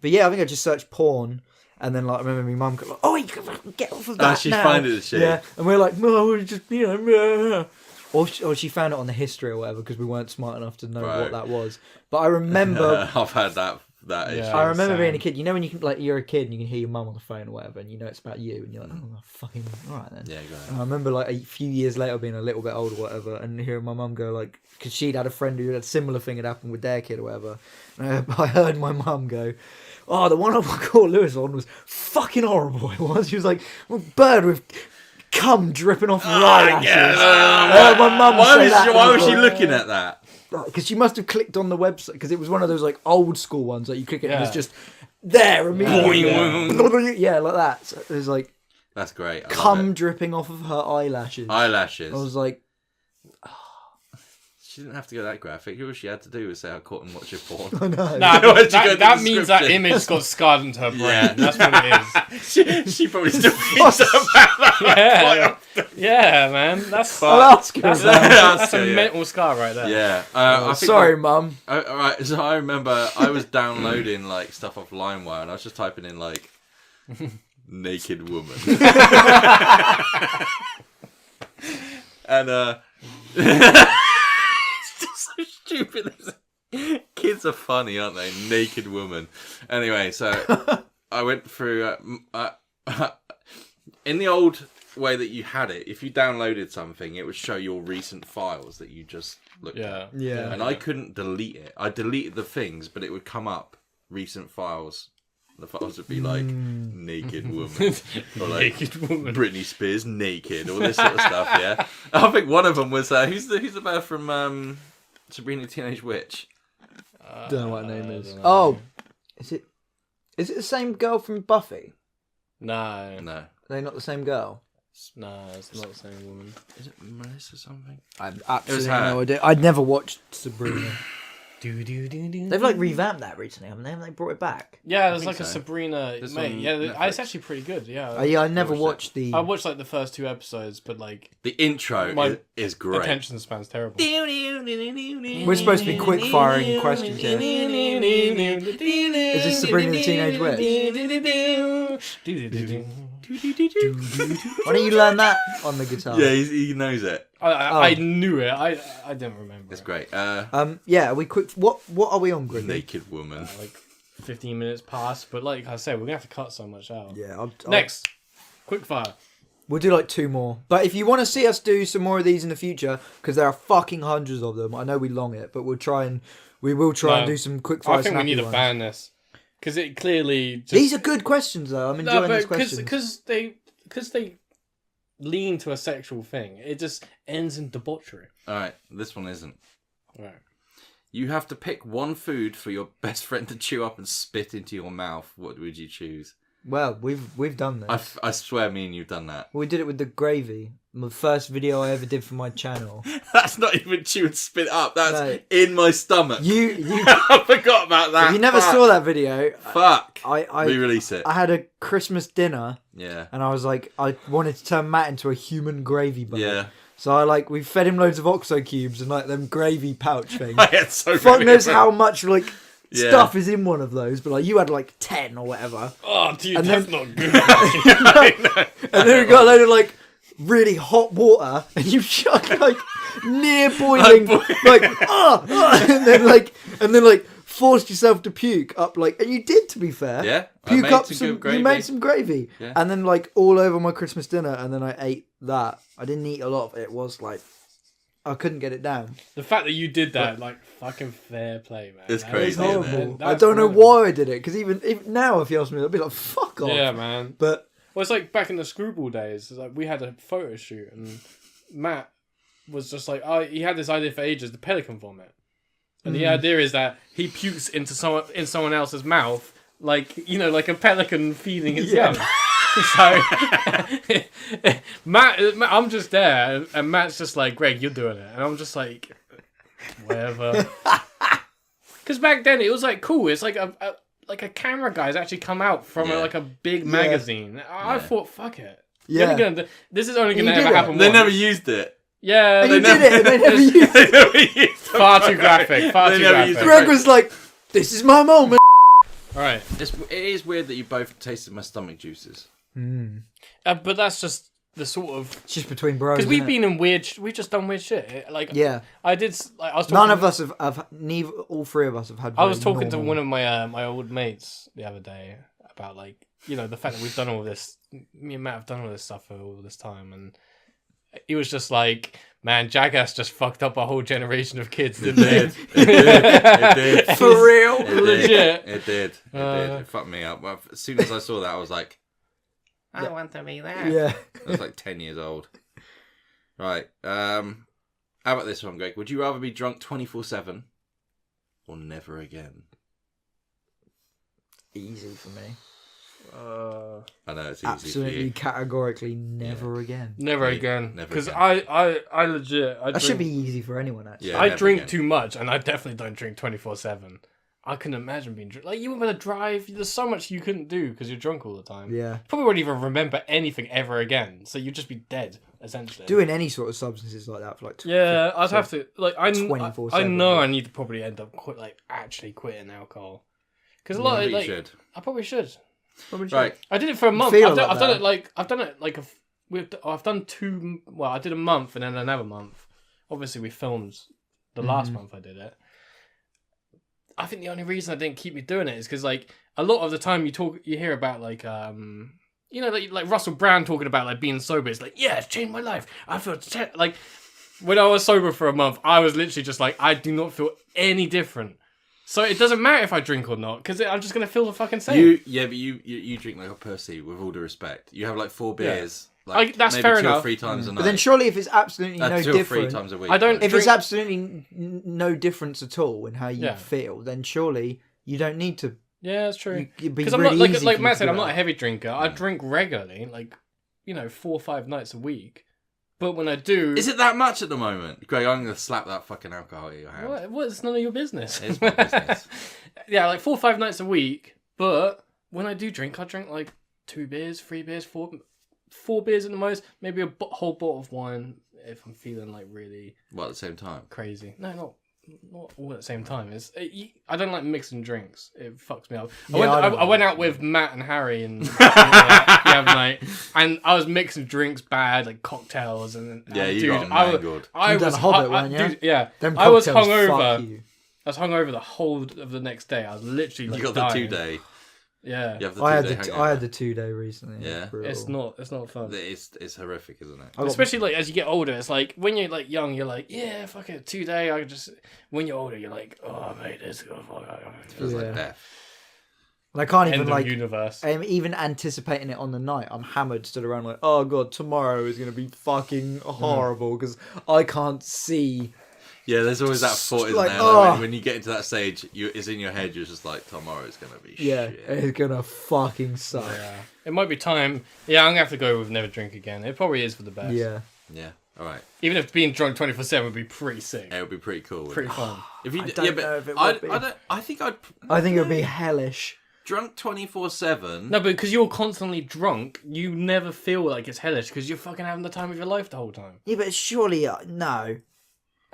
But yeah, I think I just searched porn, and then like I remember my mum go like, "Oh, you can get off of that she's now." finding the shit. Yeah, and we're like, "No, we're just or she found it on the history or whatever because we weren't smart enough to know what that was. But I remember, I've had that issue. I remember being a kid. You know when you can like you're a kid and you can hear your mum on the phone or whatever, and you know it's about you, and you're like, "Oh, fucking all right then." Yeah, go ahead. And I remember like a few years later being a little bit older or whatever, and hearing my mum go like, because she'd had a friend who had a similar thing had happened with their kid or whatever. And I heard my mum go, "Oh, the one I caught Lewis on was fucking horrible." It was. She was like, well, bird with cum dripping off her eyelashes. My mum say that. Why was she looking at that? Because she must have clicked on the website, because it was one of those like old school ones that you click it and it's just there immediately. Yeah, like that. So it was like, That's great. I love cum it. dripping off of her eyelashes. Eyelashes. I was like, She didn't have to go that graphic. All she had to do was say, I caught and watch your porn. I know. Nah, Why'd but you go to that the means that description? image got scarred into her brain. Yeah. That's what it is. she probably still thinks about that. Yeah, man. That's I'll ask her that's, about it. that's a mental scar right there. Yeah. I think Sorry, Mum. Alright, so I remember I was downloading like stuff off LimeWire and I was just typing in like naked woman. And it's just so stupid. Kids are funny, aren't they? Naked woman. Anyway, so I went through in the old way that you had it, if you downloaded something, it would show your recent files that you just looked at. Yeah. And I couldn't delete it. I deleted the things, but it would come up recent files. The files would be like naked woman or like Naked woman. Britney Spears naked, all this sort of stuff. Yeah, I think one of them was who's the bear from Sabrina the Teenage Witch? Don't know what her name I is. don't know. Oh, is it the same girl from Buffy? No, No, Are they not the same girl? no, it's not the same woman. is it Melissa something? I've absolutely her. no idea. I'd never watched Sabrina. They've They've like revamped that recently, haven't they? Haven't they brought it back? Yeah, there's think like a so. Sabrina. There's Mate, on yeah, Netflix. it's actually pretty good. Yeah, Yeah, I never watched watched the. I watched like the first 2 episodes, but like The intro My is great. attention span's terrible. We're supposed to be quick firing questions here. Is this Sabrina the Teenage Why don't you learn that on the guitar? Yeah, he knows it. I knew it. I didn't remember. It's great. Yeah. Are we quick? What are we on, Greggy? Naked woman. Like 15 minutes past, but like I said, we're gonna have to cut so much out. Yeah. Next, quickfire. We'll do like 2 more. But if you want to see us do some more of these in the future, because there are fucking hundreds of them. I know we long it, but we will try and do some quick fire. I think we need to ones. ban this because it clearly. Just... These are good questions, though. I'm enjoying these questions. because they lean to a sexual thing. It just ends in debauchery. All right, this one isn't. Right. You have to pick one food for your best friend to chew up and spit into your mouth. What would you choose? Well, we've done this. I swear, me and you've done that. We did it with the gravy. The first video I ever did for my channel. That's not even chew and spit up. That's No. in my stomach. You I forgot about that. if you never Fuck. saw that video, Fuck. I Re-release it. I had a Christmas dinner Yeah. and I was like, I wanted to turn Matt into a human gravy bowl. Yeah. So we fed him loads of OXO cubes and like them gravy pouch things. I had so Fuck many knows of them. how much like Yeah. stuff is in one of those, but like you had like 10 or whatever. Oh, dude, And that's then- not good. And then we got a load of like really hot water and you chuck like near boiling like and then forced yourself to puke up like, and you did, to be fair. Yeah, I Puke made up some some. good gravy. You made some gravy, Yeah. and then like all over my Christmas dinner, and then I ate that. I didn't eat a lot of it. It was like I couldn't get it down. The fact that you did that, like, fucking fair play, man. It's That crazy, is isn't it? Horrible. That's I don't know horrible. why I did it because even now, if you ask me, I'd be like, "Fuck off." Yeah, man. But Well, it's like back in the Screwball days. It's like we had a photo shoot, and Matt was just like, he had this idea for ages, the pelican vomit. And the idea is that he pukes into someone else's mouth, like, you know, like a pelican feeding its Yeah. young. So Matt, I'm just there, and Matt's just like, Greg, you're doing it, and I'm just like, whatever. Because back then it was like cool. It's like a camera guy's actually come out from Yeah. a big magazine. I thought, fuck it. yeah, This is only You going to did ever it. happen They once. never used it. Yeah, and they you did it, and they never used it. They never used it. Far too graphic. Far They too never used graphic. it. Greg was like, "This is my moment." All right, It is weird that you both tasted my stomach juices. but that's just the sort of It's just between bros. because we've innit? been in weird. We've just done weird shit. Like Yeah, I did. Like, I was talking, none of us have. Neither, all 3 of us have had. I was very talking to normal- one of my old mates the other day about, like, you know, the fact that we've done all this. Me and Matt have done all this stuff for all this time, and he was just like, "Man, Jackass just fucked up a whole generation of kids, didn't It they?" did. It did. For real. It did. Legit. It did. It did. It fucked me up. Well, as soon as I saw that, I was like, I want to be that. Yeah. I was like 10 years old. Right. How about this one, Greg? Would you rather be drunk 24/7 or never again? Easy for me. I know it's easy Absolutely, for categorically, never again. Never Me, again. never Because again. I legit. That should be easy for anyone, actually. Yeah, I never drink again. too much, and I definitely don't drink 24/7. I couldn't imagine being drunk. Like, you were going to drive, there's so much you couldn't do because you're drunk all the time. Yeah. Probably wouldn't even remember anything ever again, so you'd just be dead, essentially. Doing any sort of substances like that for like Yeah, I'd have to, like, I 24/7, know yeah. I need to probably end up actually quitting alcohol. Because a Yeah, lot but of, you like, should. I probably should. Right. I did it for a month. feel I've like done that. it like I've done 2. Well, I did a month and then another month. Obviously, we filmed the last month I did it. I think the only reason I didn't keep me doing it is because like a lot of the time you hear about like you know like Russell Brand talking about like being sober. It's like, yeah, it's changed my life. I feel like when I was sober for a month, I was literally just like, I do not feel any different. So it doesn't matter if I drink or not, because I'm just gonna feel the fucking same. But you drink like a pussy. With all due respect, you have like 4 beers. Like that's maybe fair 2 enough. or 3 times a night. But then surely if it's absolutely no 2 or 3 different, times a week. I don't- if drink- it's absolutely no difference at all in how you Yeah. feel, then surely you don't need to. Yeah, that's true. It'd be Because I'm really not easy like for you Matt to said, do I'm not a that. heavy drinker. I drink regularly, like 4 or 5 nights a week. But when I do, Is it that much at the moment, Greg? I'm gonna slap that fucking alcohol out of your hand. what? It's none of your business. It's my business. Yeah, like 4 or 5 nights a week. But when I do drink, I drink like 2 beers, 3 beers, 4 beers at the most. Maybe a whole bottle of wine if I'm feeling like really Well, at the same time. crazy. No, not all at the same time. I don't like mixing drinks. It fucks me up. I went out with Matt and Harry and the other night, and I was mixing drinks bad, like cocktails, and Yeah, you dude, got mangled. I You done was Hobbit, weren't you? dude, yeah. Them I was cocktails, hungover. fuck you. I was hungover the whole of the next day. I was literally like You got the dying. 2-day. Yeah, You have the I had 2-day the hangover. I had the 2-day recently. Yeah. it's not fun. It's horrific, isn't it? I got- Especially like as you get older, it's like when you're like young, you're like, yeah, fuck it, 2-day. I just. When you're older, you're like, oh mate, this is Feels Yeah. like death. And I can't end even of like. universe. I'm even anticipating it on the night. I'm hammered, stood around like, oh god, tomorrow is gonna be fucking horrible because I can't see. Yeah, there's always that thought, isn't like, there? oh. Like, when you get into that stage, it's in your head. You're just like, tomorrow's gonna be Yeah, shit. it's gonna fucking suck. Yeah. It might be time. Yeah, I'm gonna have to go with never drink again. It probably is for the best. Yeah. Yeah. All right. Even if being drunk 24/7 would be pretty sick. It would be pretty cool. wouldn't Pretty it? fun. If you, I don't know if it would be. I don't. I think I'd. I think it would be hellish. Drunk 24/7. No, but because you're constantly drunk, you never feel like it's hellish because you're fucking having the time of your life the whole time. Yeah, but surely no.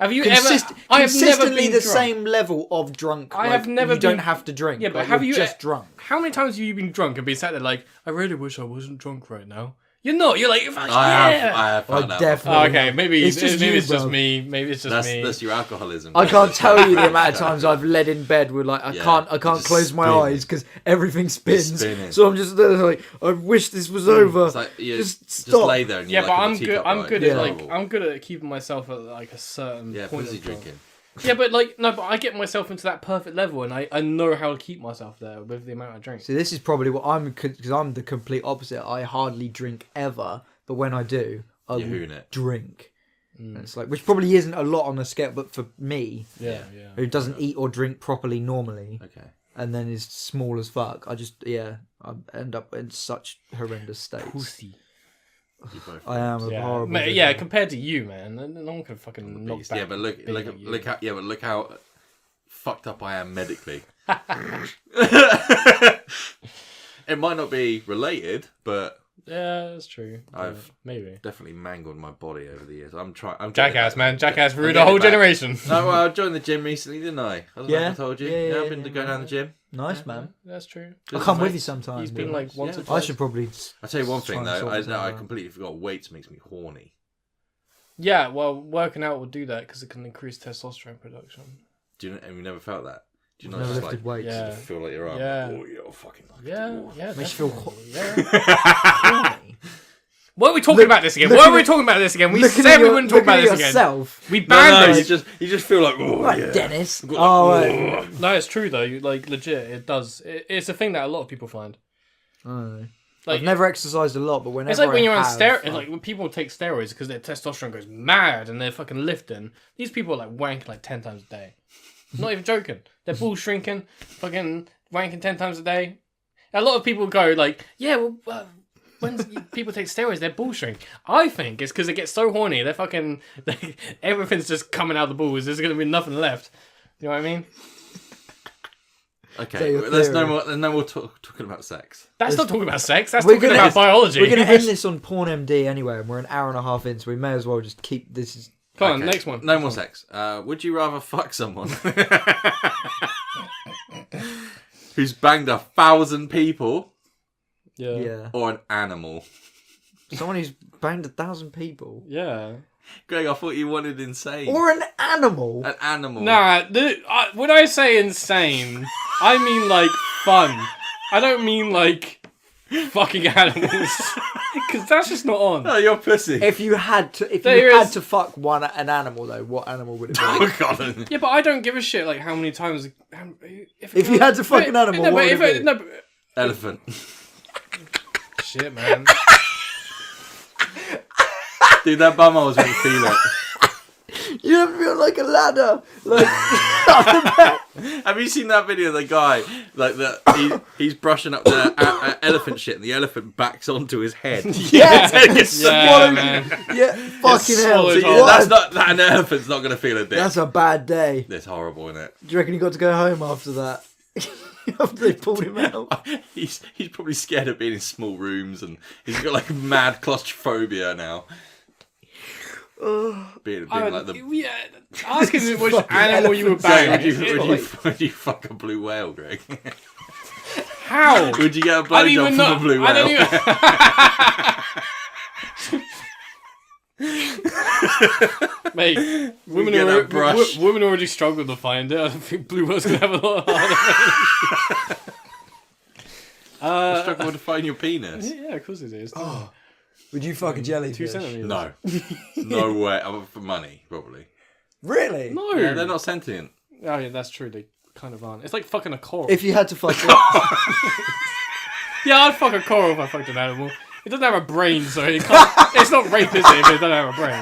Have you Consist- ever? I have never consistently been the drunk. same level of drunk. I have never You don't been- have to drink. Yeah, but like, have you're you just drunk? How many times have you been drunk and been sat there like, I really wish I wasn't drunk right now? You're not. You're like, fuck I yeah. have found I out. definitely- Oh, okay, maybe It's just you, it's just bro. me. Maybe it's just me. That's your alcoholism. I can't tell you the amount of times I've laid in bed with like I Yeah, can't just close my spinning. eyes because everything spins. spinning. So I'm just there like I wish this was over. It's like, you just just stop. lay there and Yeah, you're but like I'm good. I'm good Yeah. at like I'm good at keeping myself at like a certain Yeah, point. pussy of drunk. drinking. Yeah, but like no, but I get myself into that perfect level, and I know how to keep myself there with the amount I drink. So this is probably what I'm because I'm the complete opposite. I hardly drink ever, but when I do, I You will hoon it. drink. And it's like which probably isn't a lot on the scale, but for me, Yeah. who doesn't eat or drink properly normally, Okay. and then is small as fuck, I end up in such horrendous states. Pussy. You both I am a Yeah. horrible. Mate, yeah, compared to you, man, no one can fucking knock beast. back. Yeah, but look big like you. look how fucked up I am medically. It might not be related, but Yeah, that's true. I've- maybe definitely mangled my body over the years. I'm trying. I'm jackass, man, jackass I'm ruined getting a whole it back. generation. No, well, I joined the gym recently, didn't I? I don't know if I told you. Yeah, I've been going down the gym. Nice man. That's true. I'll come with you sometime. He's been yeah. like once Yeah. or I twice. should probably. I'll tell you one thing try and though. sort this I out. completely forgot. Weights makes me horny. Yeah, well, working out will do that because it can increase testosterone production. Do you? Have you never felt that? Do you not Never just lifted like weights. Yeah. feel like you're up? Yeah. Oh yeah, I'll fucking like Yeah, it. yeah. Makes you feel definitely, yeah. Why are we talking about this again? look Why at are we it- talking about this again? We Looking said at we your- wouldn't talk about looking this at again. yourself. We No, banned you this. just feel like oh Right, yeah. Dennis. Like, Oh, right. No, it's true though. Like legit, it does. It's a thing that a lot of people find. Oh. Like I've never exexercised a lot, but whenever it's like when I you're on have, steroids. I- Like when people take steroids because their testosterone goes mad and they're fucking lifting. These people are like wanking like 10 times a day. Not even joking. They're bull shrinking, fucking wanking 10 times a day. A lot of people go like, yeah, well, when people take steroids, they're bullshitting. I think it's because they get so horny, they're fucking, everything's just coming out the balls. There's going to be nothing left. You know what I mean? Okay, there's no more talking about sex. That's not talking about sex. That's talking about biology. We're going to end this on Porn MD anyway, and we're an hour and a half in, so we may as well just keep this. Come on, next one. No more sex. Would you rather fuck someone who's banged 1,000 people, or an animal? Someone who's banged 1,000 people. Yeah. Greg, I thought you wanted insane. Or an animal. An animal. Nah, when I say insane, I mean like fun. I don't mean like fucking animals. Because that's just not on. Oh, you're pussy. If you had to fuck an animal though, what animal would it be? Oh god. Yeah, but I don't give a shit like how many times. If you had to fuck an animal, what would it be? Elephant. Shit, man. Dude, that bum I was going to feel it. You have to be on like a ladder, like. Have you seen that video of the guy, like he's brushing up the elephant shit, and the elephant backs onto his head? Yeah, man. Yeah, fucking hell. So, yeah, an elephant's not going to feel a dick. That's a bad day. It's horrible, isn't it? Do you reckon he got to go home after that? After they pulled him out? He's probably scared of being in small rooms, and he's got like mad claustrophobia now. Being like the... Asking which animal you would bang. Would you fuck a blue whale, Greg? How? Would you get a blowjob from a blue whale? Mate, women already struggle to find it. I don't think blue whales gonna have a lot harder. Struggle to find your penis? Yeah, of course it is. Would you fuck a jellyfish? 2 centimeters. No. No way. For money, probably. Really? No. Yeah, they're not sentient. Oh yeah, that's true. They kind of aren't. It's like fucking a coral. If you had to fuck Yeah, I'd fuck a coral if I fucked an animal. It doesn't have a brain, so it can't... It's not rape, is it, if it doesn't have a brain?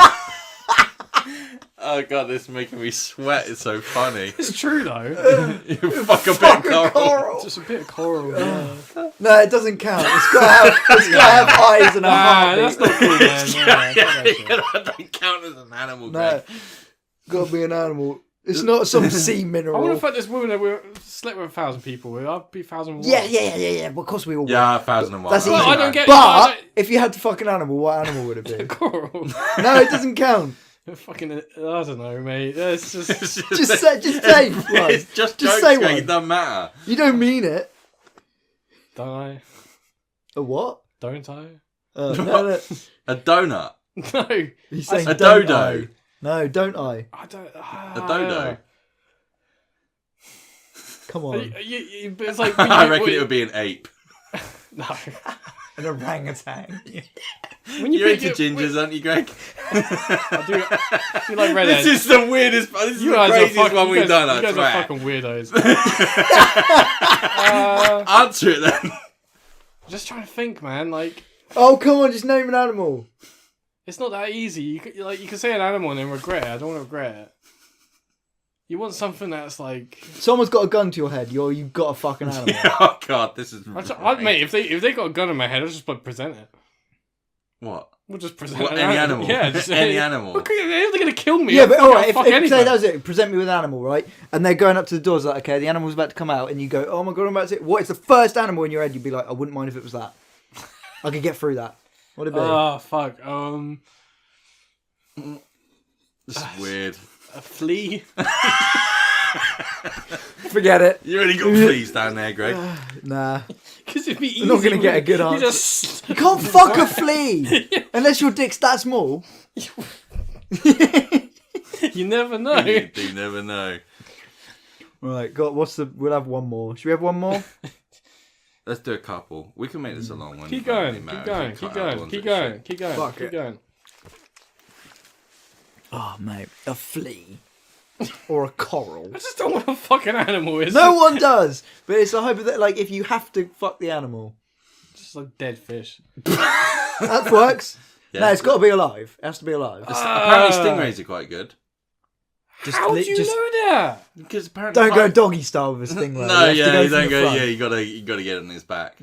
Oh god, this is making me sweat. It's so funny. It's true, though. You fuck a bit of coral. Just a bit of coral, yeah. No, it doesn't count. It's got to have eyes and a heartbeat. That's not cool, man. That don't count as an animal, Greg. No. Got to be an animal. It's not some sea mineral. I want to fuck this woman that we slept with 1,000 people with. I'd be 1,001. Yeah. Of course we all would. Yeah, 1,001. That's easy. I don't get. But if you had to fuck an animal, what animal would it be? A coral. No, it doesn't count. Fucking, I don't know, mate. It's just just say one. It's just jokes, say Greg. one. It doesn't matter. You don't mean it. Don't I? A what? Don't I? No. A donut. No. He's saying a dodo. No, don't I? I don't. A dodo. Come on. It's like I reckon it would be an ape. No. An orangutan. When You're into gingers, aren't you, Greg? I do like redheads. This is the weirdest. This is the craziest one we've done. You guys are fucking weirdos. Answer it then. Just trying to think, man. Like, oh, come on, just name an animal. It's not that easy. You can say an animal and then regret it. I don't want to regret it. You want something that's like... Someone's got a gun to your head. You've got a fucking animal. Oh god, this is. Mate, if they got a gun in my head, I'll just present it. What? We'll just present any animal. Yeah, just any animal. They're going to kill me. Yeah, but alright, if say that was it, present me with an animal, right? And they're going up to the doors like, okay, the animal's about to come out, and you go, oh my god, I'm about to see what is the first animal in your head? You'd be like, I wouldn't mind if it was that. I could get through that. What'd it be? Oh, fuck. This is weird. A flea? Forget it. You already got fleas down there, Greg. Nah. Because it'd be easy. I'm not going to get a good answer. You can't fuck a flea! Unless your dick's that small. You never know. You do never know. Right, we'll have one more. Should we have one more? Let's do a couple. We can make this a long one. Keep going. Keep going. Oh, mate. A flea. Or a coral. I just don't want a fucking animal, No one does! But it's a hypothetical, like, if you have to fuck the animal. Just like dead fish. That works. Yeah. No, it's got to be alive. It has to be alive. Apparently stingrays are quite good. How do you know that? Because apparently Don't go doggy style with a stingray. No, you you don't from go. the front. Yeah, you gotta get it on his back.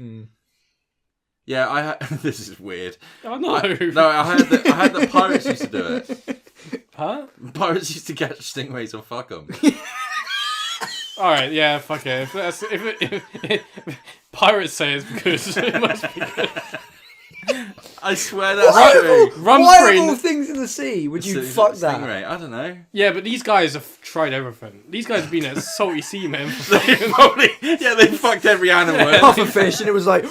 Yeah, this is weird. Oh no! I had the pirates used to do it. Huh? Pirates used to catch stingrays and fuck them. All right, yeah, fuck it. If pirates say it's because it must be good. I swear that's true. Why of all things in the sea would you fuck that? Stingray? I don't know. Yeah, but these guys have tried everything. These guys have been at salty sea, man. They fucked every animal. Half a fish, and it was like,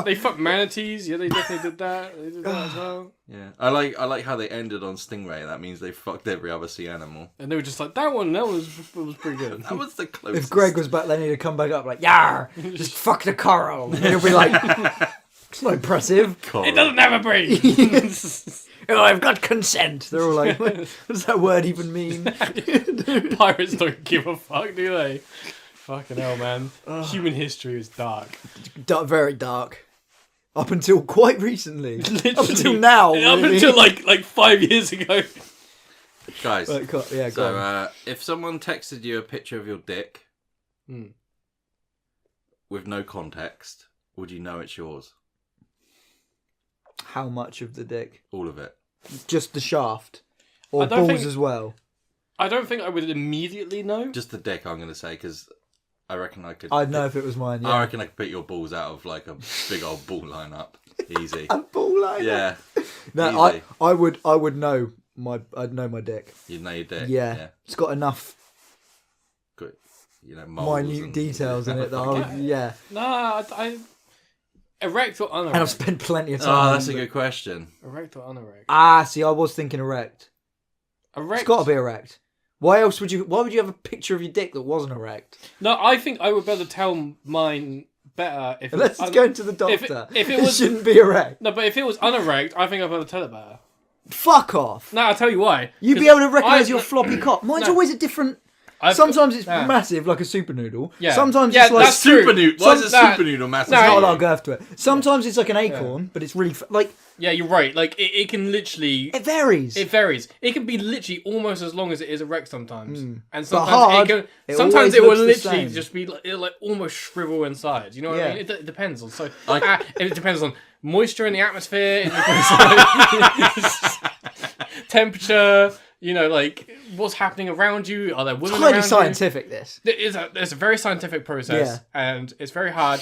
They fucked manatees. Yeah, they definitely did that. They did that as well. Yeah, I like how they ended on stingray. That means they fucked every other sea animal. And they were just like, that was pretty good. That was the closest. if Greg was back then, he'd have come back up like, yar, just fuck the coral. And he'll be like, it's not impressive. Coral. It doesn't have a brain. Oh, I've got consent. They're all like, what does that word even mean? Pirates don't give a fuck, do they? Fucking hell, man. Human history is dark. Very dark. Up until quite recently. Literally. Up until now. Up really. until like 5 years ago. Guys, Yeah, go on. if someone texted you a picture of your dick Hmm. with no context, would you know it's yours? How much of the dick? All of it. Just the shaft? Or I don't balls think- as well? I don't think I would immediately know. Just the dick, I'm going to say, because I reckon I could... I'd know if it was mine, yeah. I reckon I could pick your balls out of like a big old ball lineup. Easy. A ball like Yeah. No, Easy. I would know I'd know my dick. You'd know your dick. Yeah. It's got enough Good. You know, moles minute and- details in it that I would, yeah. No, I erect or unerect? And I've spent plenty of time. Oh, that's a good question. Erect or unerect? See, I was thinking erect. Erect. It's got to be erect. Why would you have a picture of your dick that wasn't erect? No, I think I would better tell mine better if Let's it's go to the doctor. if it was- shouldn't be erect. No, but if it was unerect, I think I'd better tell it better. Fuck off. No, I'll tell you why. You'd be able to recognise your floppy cock. Mine's No. always a different... I've Sometimes it's nah. massive, like a super noodle. Yeah. Sometimes Yeah, it's like... that's true. Super noodle. Why is it That- super noodle massive? No, Not a yeah. lot of girth to it. Sometimes it's like an acorn, but it's really... Yeah, you're right. Like, it can literally... It varies. It varies. It can be literally almost as long as it is erect sometimes. And But sometimes hard, it it sometimes always it will looks the literally same. just be like, it'll like almost shrivel inside. You know what Yeah. I mean? It depends on Like- it depends on moisture in the atmosphere. It depends on temperature. You know, like what's happening around you. Are there It's women highly around scientific, this. you? It's a very scientific process, Yeah. and it's very hard.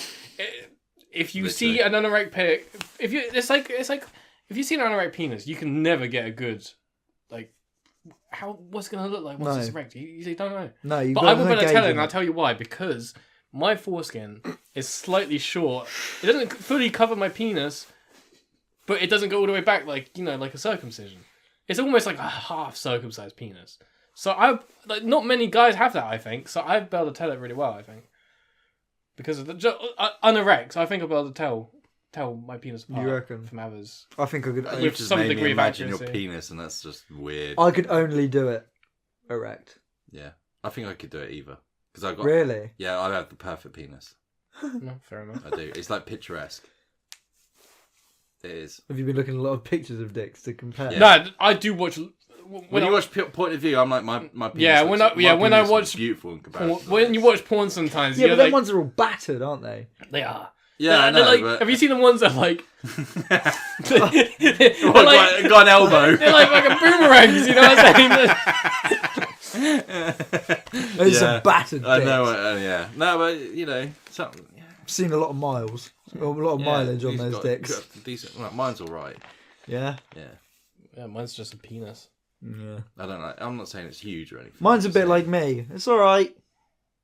If you see Literally. an unerect pic, it's like if you see an unerect penis, you can never get a good like what's it gonna look like once No. it's erect. You don't know. No, you've But got I would no better gauge tell it, on and I'll tell you why. Because my foreskin is slightly short. It doesn't fully cover my penis, but it doesn't go all the way back like like a circumcision. It's almost like a half circumcised penis. So not many guys have that, I think. So I'd be able to tell it really well, I think, because of the unerect. I think I'll be able to tell my penis apart reckon? from others. I think I could... With You've just some made me degree of imagine your accuracy. penis, and that's just weird. I could only do it erect. Yeah, I think I could do it either. Because I got Really? Yeah, I have the perfect penis. No, fair enough. I do. It's like picturesque. It is. Have you been looking at a lot of pictures of dicks to compare? Yeah. No, I do watch. When you watch Point of View, I'm like my penis. Yeah, when I penis watch is beautiful in comparison. when you watch porn, sometimes Yeah, you're but them like, ones are all battered, aren't they? they are. Yeah, I They're know. like, but... have you seen the ones that are like? they're What, like, got an elbow. they're like fucking boomerangs. You know what I'm saying? There's some battered dicks. I know. Yeah. No, but something. Yeah. I've seen a lot of miles. A lot of mileage on he's those got- dicks. got decent. Well, mine's all right. Yeah? Yeah. Yeah, mine's just a penis. Yeah. I don't know. I'm not saying it's huge or anything. Mine's a I'm bit just like saying me. It's alright.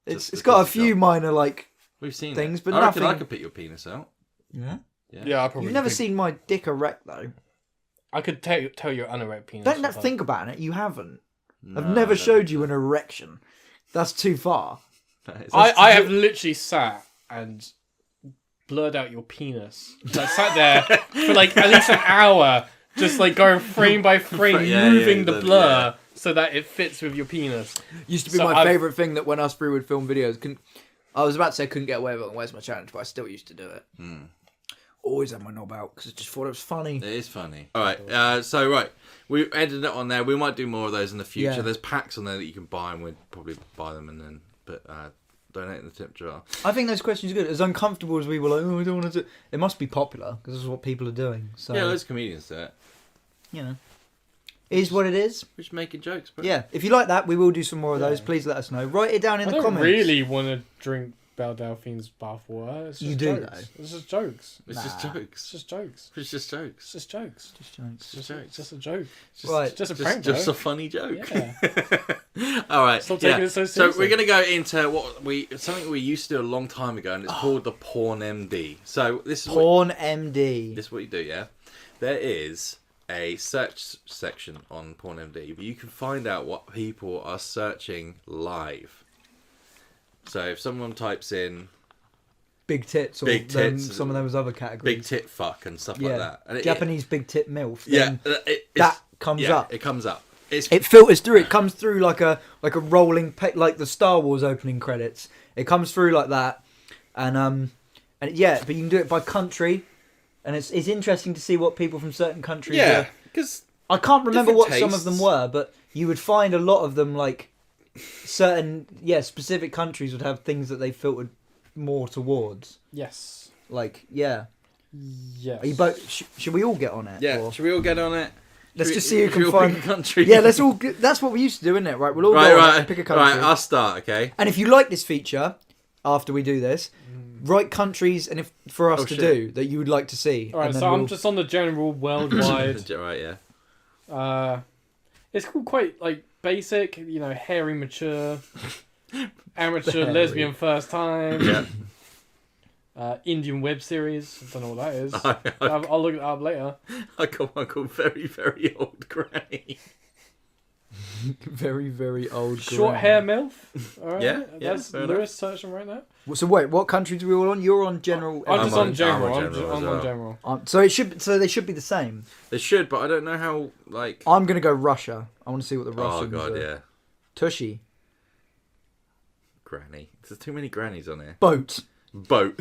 Just It's got a because few it's minor, like... we've seen things, it. but I reckon nothing- I could pick your penis out. Yeah? Yeah, I probably. You've never seen my dick erect, though. I could tell your unerect penis. Don't apart. think about it. You haven't. No, I've never I showed you an erection. That's too far. don't. I have literally sat and blurred out your penis. Like sat there for like at least an hour, just like going frame by frame, Yeah, moving yeah, the the- blur so that it fits with your penis. Used to be So my I've- favourite thing that when us three would film videos, I was about to say I couldn't get away with it on Where's My Challenge, but I still used to do it. Always had my knob out because I just thought it was funny. It is funny. All right. We ended it on there. We might do more of those in the future. Yeah. There's packs on there that you can buy, and we'd probably buy them and then donate in the tip jar. I think those questions are good. As uncomfortable as we were, like, I don't want to do. It must be popular because this is what people are doing. So Yeah, loads of comedians do it. Is what it is. We're just making jokes, bro. Yeah. If you like that, we will do some more of those. Please let us know. Write it down in the comments. I don't really want to drink Belle Delphine's bathwater. It's just You do, jokes. though. It's just jokes. It's just jokes. It's just jokes. It's just jokes. It's just jokes. Just jokes. Just jokes. Just a joke. Right. Just a prank. Just bro. a funny joke. Yeah. All right. Stop taking it so So seriously. we're gonna go into something we used to do a long time ago, and it's called the Porn MD. So this is Porn MD. This is what you do, yeah? There is a search section on Porn MD, but you can find out what people are searching live. So if someone types in Big tits, or Big tits, some of those other categories. big tit fuck and stuff like that. And Japanese big tit MILF. Yeah, then that comes up. It comes up. It filters through. It comes through like a rolling, like the Star Wars opening credits. It comes through like that, and but you can do it by country, and it's interesting to see what people from certain countries. Yeah, because I can't remember different what some of them tastes. were, but you would find a lot of them like certain specific countries would have things that they filtered more towards. Yes. Like Yes. Yes. Are you both? Should we all get on it? yeah, or- should we all get on it? Let's Should just we- see who should we can all find pick a country. Yeah, let's all. That's what we used to do, isn't it? Right, we'll all go on it, pick a country. Right, I'll start. Okay. And if you like this feature, after we do this, write countries and if for us to shit. do that you would like to see. All right, and then so I'm we'll- just on the general worldwide. Right, yeah. It's called quite like basic, hairy, mature, amateur, Hairy. lesbian, first time. Yeah. Indian web series. I don't know what that is. I I'll look it up later. got one called Very, Very Old Granny. very very old. Short granny. hair MILF. All right. Yeah, That's fair Lewis searching right now. So wait, what countries are we all on? You're on general. I'm just on I'm general. on I'm general as well. on general. So it should. So they should be the same. They should, but I don't know how, like... I'm gonna go Russia. I want to see what the Oh, Russians. God, are. yeah. Tushy. Granny. There's too many grannies on here. Boat. Boat.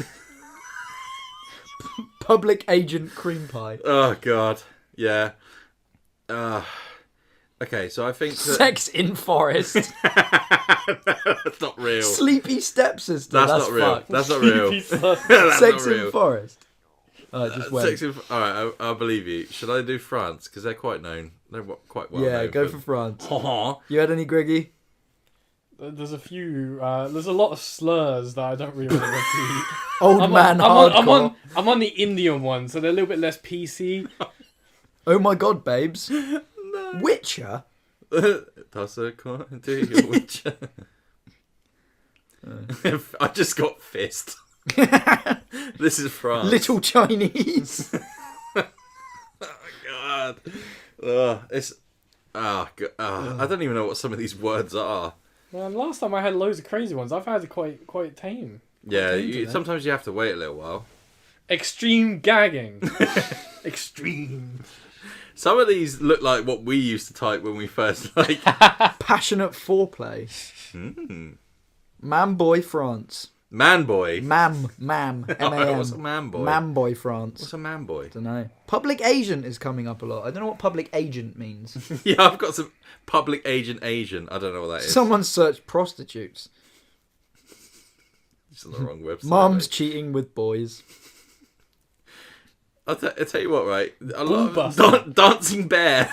Public agent cream pie. Oh, God. Yeah. Okay, so I think... that- Sex in forest. That's not real. Sleepy stepsister. That's not real. fucked. That's not real. That's Sex not real. in forest. Just wait. Sex in... All right, I'll believe you. Should I do France? Because they're quite known. They're quite well known. Yeah, go for France. Haha. You had any, Greggy? There's a few. There's a lot of slurs that I don't really want to repeat. Old man hardcore. I'm on the Indian one, so they're a little bit less PC. Oh my god, babes. Witcher? Toss a coin to your witcher. I just got fist. This is France. Little Chinese. God. It's. Oh, God. I don't even know what some of these words are. Man, last time I had loads of crazy ones. I've had quite tame. Yeah, tame today. sometimes you have to wait a little while. Extreme gagging. Extreme. Some of these look like what we used to type when we first like. Passionate foreplay. Man boy France. Man boy. Mam. M-A-M. What's a man boy? Man boy France. What's a man boy? Don't know. Public agent is coming up a lot. I don't know what public agent means. Yeah, I've got some public agent Asian. I don't know what that is. Someone searched prostitutes. It's on the wrong website. Mom's mate. cheating with boys. I'll tell you what, right? A lot Bullbuster. of dancing bear.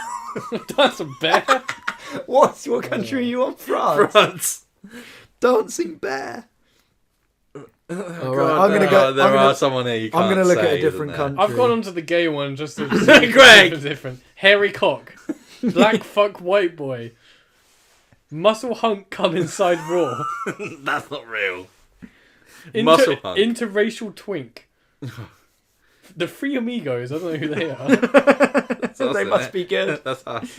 That's a bear. What country are you on? France. France. Dancing bear. All right, God, I'm gonna go. There I'm are gonna, someone here you can't I'm gonna look at say, a different isn't there? country. I've gone onto the gay one just to Greg! see different. Hairy cock. Black fuck white boy. Muscle hunk come inside raw. That's not real. Muscle hunk. Interracial twink. The Three Amigos, I don't know who they are. That's us, They isn't must it? be good. That's us.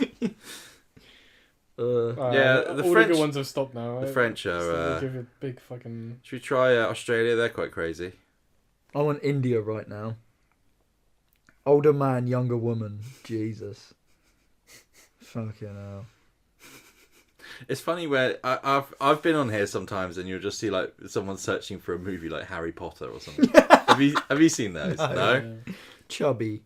Yeah, the all French- the good ones have stopped now. The French are. Give a big fucking. Should we try Australia? They're quite crazy. I want India right now. Older man, younger woman. Jesus. Fucking hell. It's funny where I've been on here sometimes, and you'll just see like someone searching for a movie like Harry Potter or something. And Have you seen those? No. Chubby.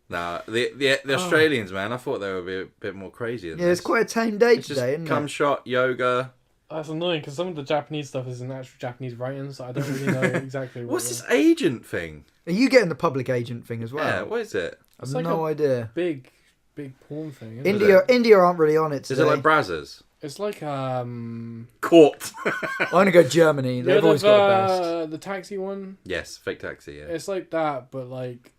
Nah, the Australians, man, I thought they would be a bit more crazy than Yeah, this. it's quite a tame day It's today, just isn't cum it? shot, yoga. That's annoying because some of the Japanese stuff is in actual Japanese writing, so I don't really know exactly what. What's this agent thing? Are you getting the public agent thing as well? Yeah, what is it? I've It's like no idea. big porn thing. Isn't it? India aren't really on it today. Is it like Brazzers? It's like Court. I'm gonna go Germany. They've always got the best. the taxi one. Yes, fake taxi, yeah. It's like that, but like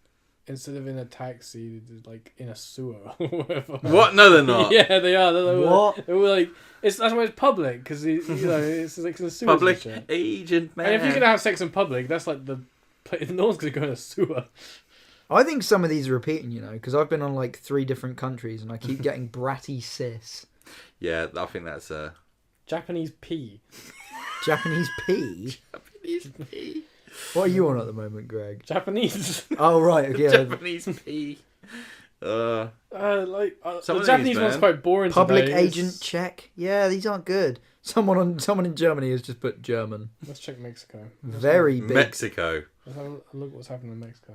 instead of in a taxi, like in a sewer or whatever. What? No, they're not. Yeah, they are. What? They were like that's why it's public because you know it's like in a sewer. Public agent, man. And if you're gonna have sex in public, that's like no one's gonna go in a sewer. I think some of these are repeating, because I've been on like 3 different countries and I keep getting bratty cis. Yeah, I think that's a... Japanese pee. Japanese P? Japanese P. What are you on at the moment, Greg? Japanese. Oh, right. Okay. Japanese P. The Some of Japanese these, one's man. quite boring. Public today. agent check. Yeah, these aren't good. Someone in Germany has just put German. Let's check Mexico. Very big. Mexico. Let's have a look what's happening in Mexico.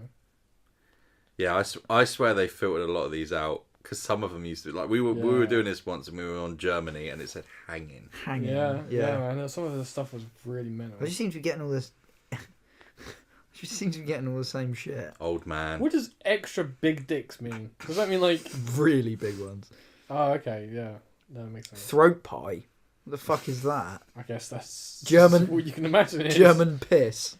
Yeah, I swear they filtered a lot of these out. Because some of them used to... Like, we were doing this once and we were on Germany and it said hanging. Hanging. Yeah, Yeah. man. Some of the stuff was really mental. I just seem to be getting all this. Just seems to be getting all the same shit. Old man. What does extra big dicks mean? Does that mean like... Really big ones. Oh, okay, yeah. That makes sense. Throat pie. What the fuck is that? I guess that's German- what you can imagine it is. German piss.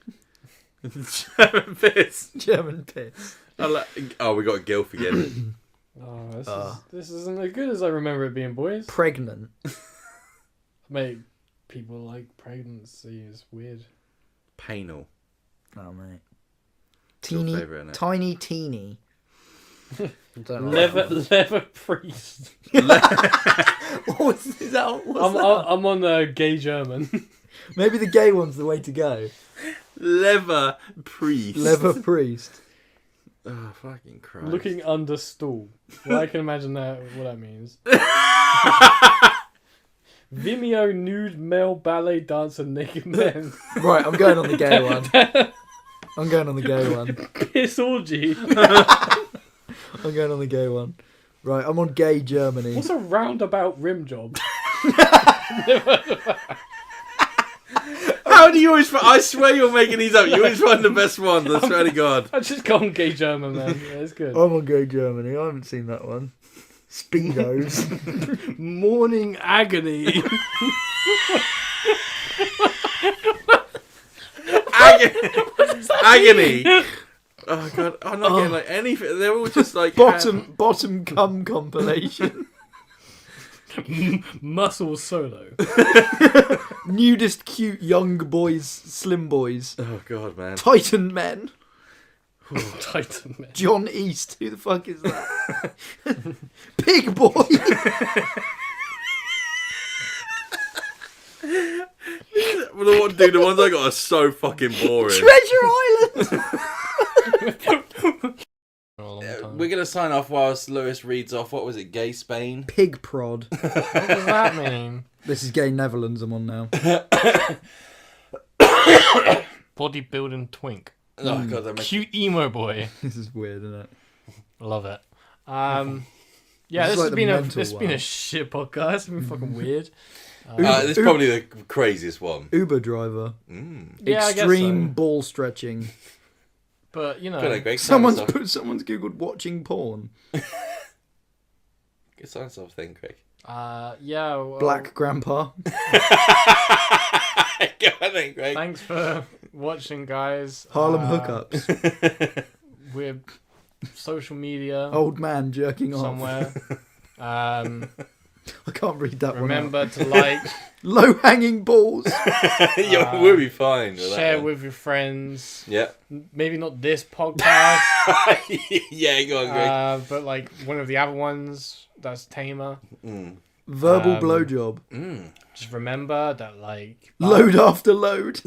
German piss. German piss. Oh, we got Gilf again. Oh, this isn't as good as I remember it being, boys. Pregnant. Mate, people like pregnancy is weird. Panal. Oh, mate. Your Teeny. favourite, innit? Tiny teeny. Don't know what Leather priest. What's that? I'm on the gay German. Maybe the gay one's the way to go. Leather priest. Leather priest. Oh, fucking Christ. Looking under stool. Well, I can imagine what that means. Vimeo nude male ballet dancer naked men. Right, I'm going on the gay one. I'm going on the gay one. Piss orgy. I'm going on the gay one. Right, I'm on gay Germany. What's a roundabout rim job? How do you always... I swear you're making these up. You always find the best ones. I swear to God. I just gone gay German, man. Yeah, it's good. I'm on gay Germany. I haven't seen that one. Speedos. Morning agony. Agony. Oh God, I'm not getting like anything. They're all just like bottom cum compilation. Muscle solo. Nudist cute young boys, slim boys. Oh God, man. Titan men. Titan man. John East. Who the fuck is that? Pig boy. The ones I got are so fucking boring. Treasure Island. We're gonna sign off whilst Lewis reads off. What was it? Gay Spain. Pig prod. What does that mean? This is gay Netherlands. I'm on now. Bodybuilding twink. Oh God, that makes... Cute emo boy. This is weird, isn't it? Love it. This Yeah, is this like has the been mental a one. shit podcast. It's been fucking weird. this is probably the craziest one. Uber driver. Yeah, I guess Extreme so. ball stretching. But you know, Good, Greg. Someone's googled watching porn. Good science of thing, Craig. yeah. Well, Black grandpa. Go on then, Greg. Thanks for watching, guys. Harlem hookups. We're social media Old man jerking off. somewhere. I can't read that Remember to like, one. Low hanging balls. We'll be fine. With share that one. with your friends. Yep. Maybe not this podcast, Yeah, go on, Greg. but like one of the other ones that's tamer. Verbal blowjob. Just remember that like Load after load.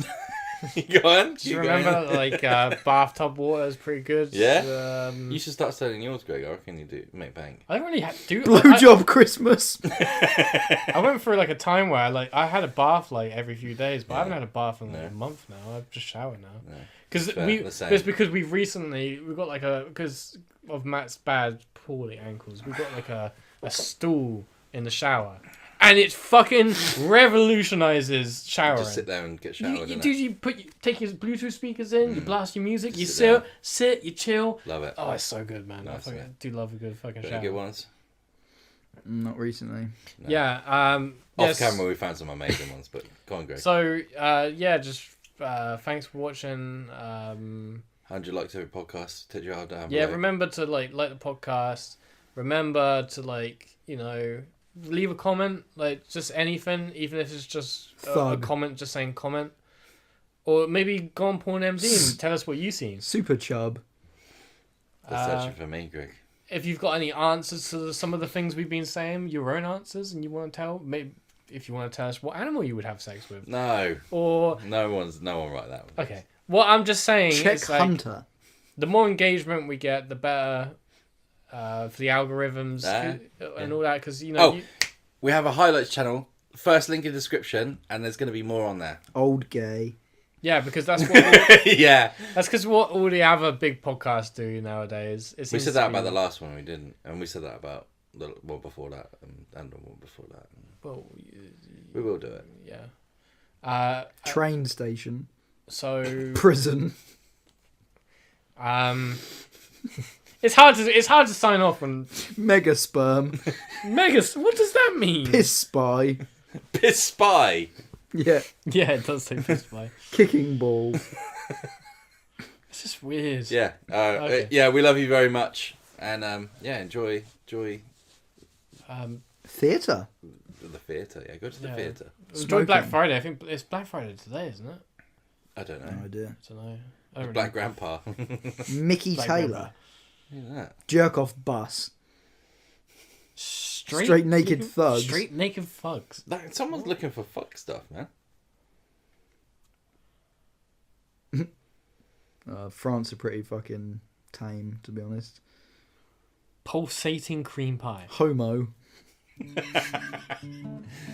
Go on. Do you remember like bathtub water is pretty good? Yeah. You should start selling yours, Greg. I reckon you do make bank. I don't really do. Blowjob Christmas. I went through like a time where I had a bath like every few days, but I haven't had a bath in like a month now. I just shower now. Because it's because we've got like because of Matt's bad poorly ankles, we've got like a stool in the shower. And it fucking revolutionizes showering. Just sit there and get showered. You take your Bluetooth speakers in, you blast your music, Just you sit, you chill. Love it. Oh, it's so good, man. Nice, I do love a good fucking shower. Any good ones? Not recently. No. Yeah. Off camera, we found some amazing ones, but go on, Greg. So, just thanks for watching. 100 likes every podcast. Take your down. Yeah, remember to like the podcast. Remember to leave a comment, like just anything, even if it's just a comment, just saying comment. Or maybe go on Porn MD and tell us what you've seen. Super chub. That's searching for me, Greg. If you've got any answers to some of the things we've been saying, your own answers, and you want to tell, maybe if you want to tell us what animal you would have sex with. No. Or no one write that one. Okay. What I'm just saying is Hunter. The more engagement we get, the better for the algorithms and all that, because we have a highlights channel. First link in the description, and there's going to be more on there. Old gay. Yeah, because that's what. Yeah. That's because what all the other big podcasts do nowadays. We said that about the last one, we didn't, and we said that about the one before that, and the one before that. Well, we will do it. Yeah. Train station. So. Prison. It's hard to sign off on Mega sperm. What does that mean? Piss spy. Piss spy. Yeah. Yeah, it does say piss spy. Kicking balls. It's just weird. Yeah. Okay. Yeah, we love you very much, and enjoy. Theatre. The theatre. Yeah, go to the theatre. Enjoy Black Friday. I think it's Black Friday today, isn't it? I don't know. No idea. I don't know. Black Grandpa. Mickey Black Taylor. Grandpa. Yeah. Jerk off bus. Straight naked thugs. Straight naked thugs. Someone's looking for fuck stuff, man. France are pretty fucking tame, to be honest. Pulsating cream pie. Homo.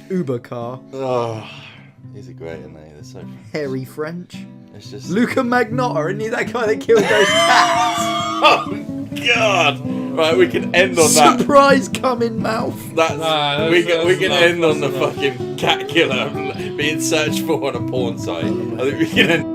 Uber car. Oh, these are great, aren't they? They're so hairy French. It's just Luca Magnotta, isn't he that guy that killed those cats? Oh God! Right, we can end on that. Surprise cum in mouth. We can end on the fucking cat killer being searched for on a porn site. I think we can end.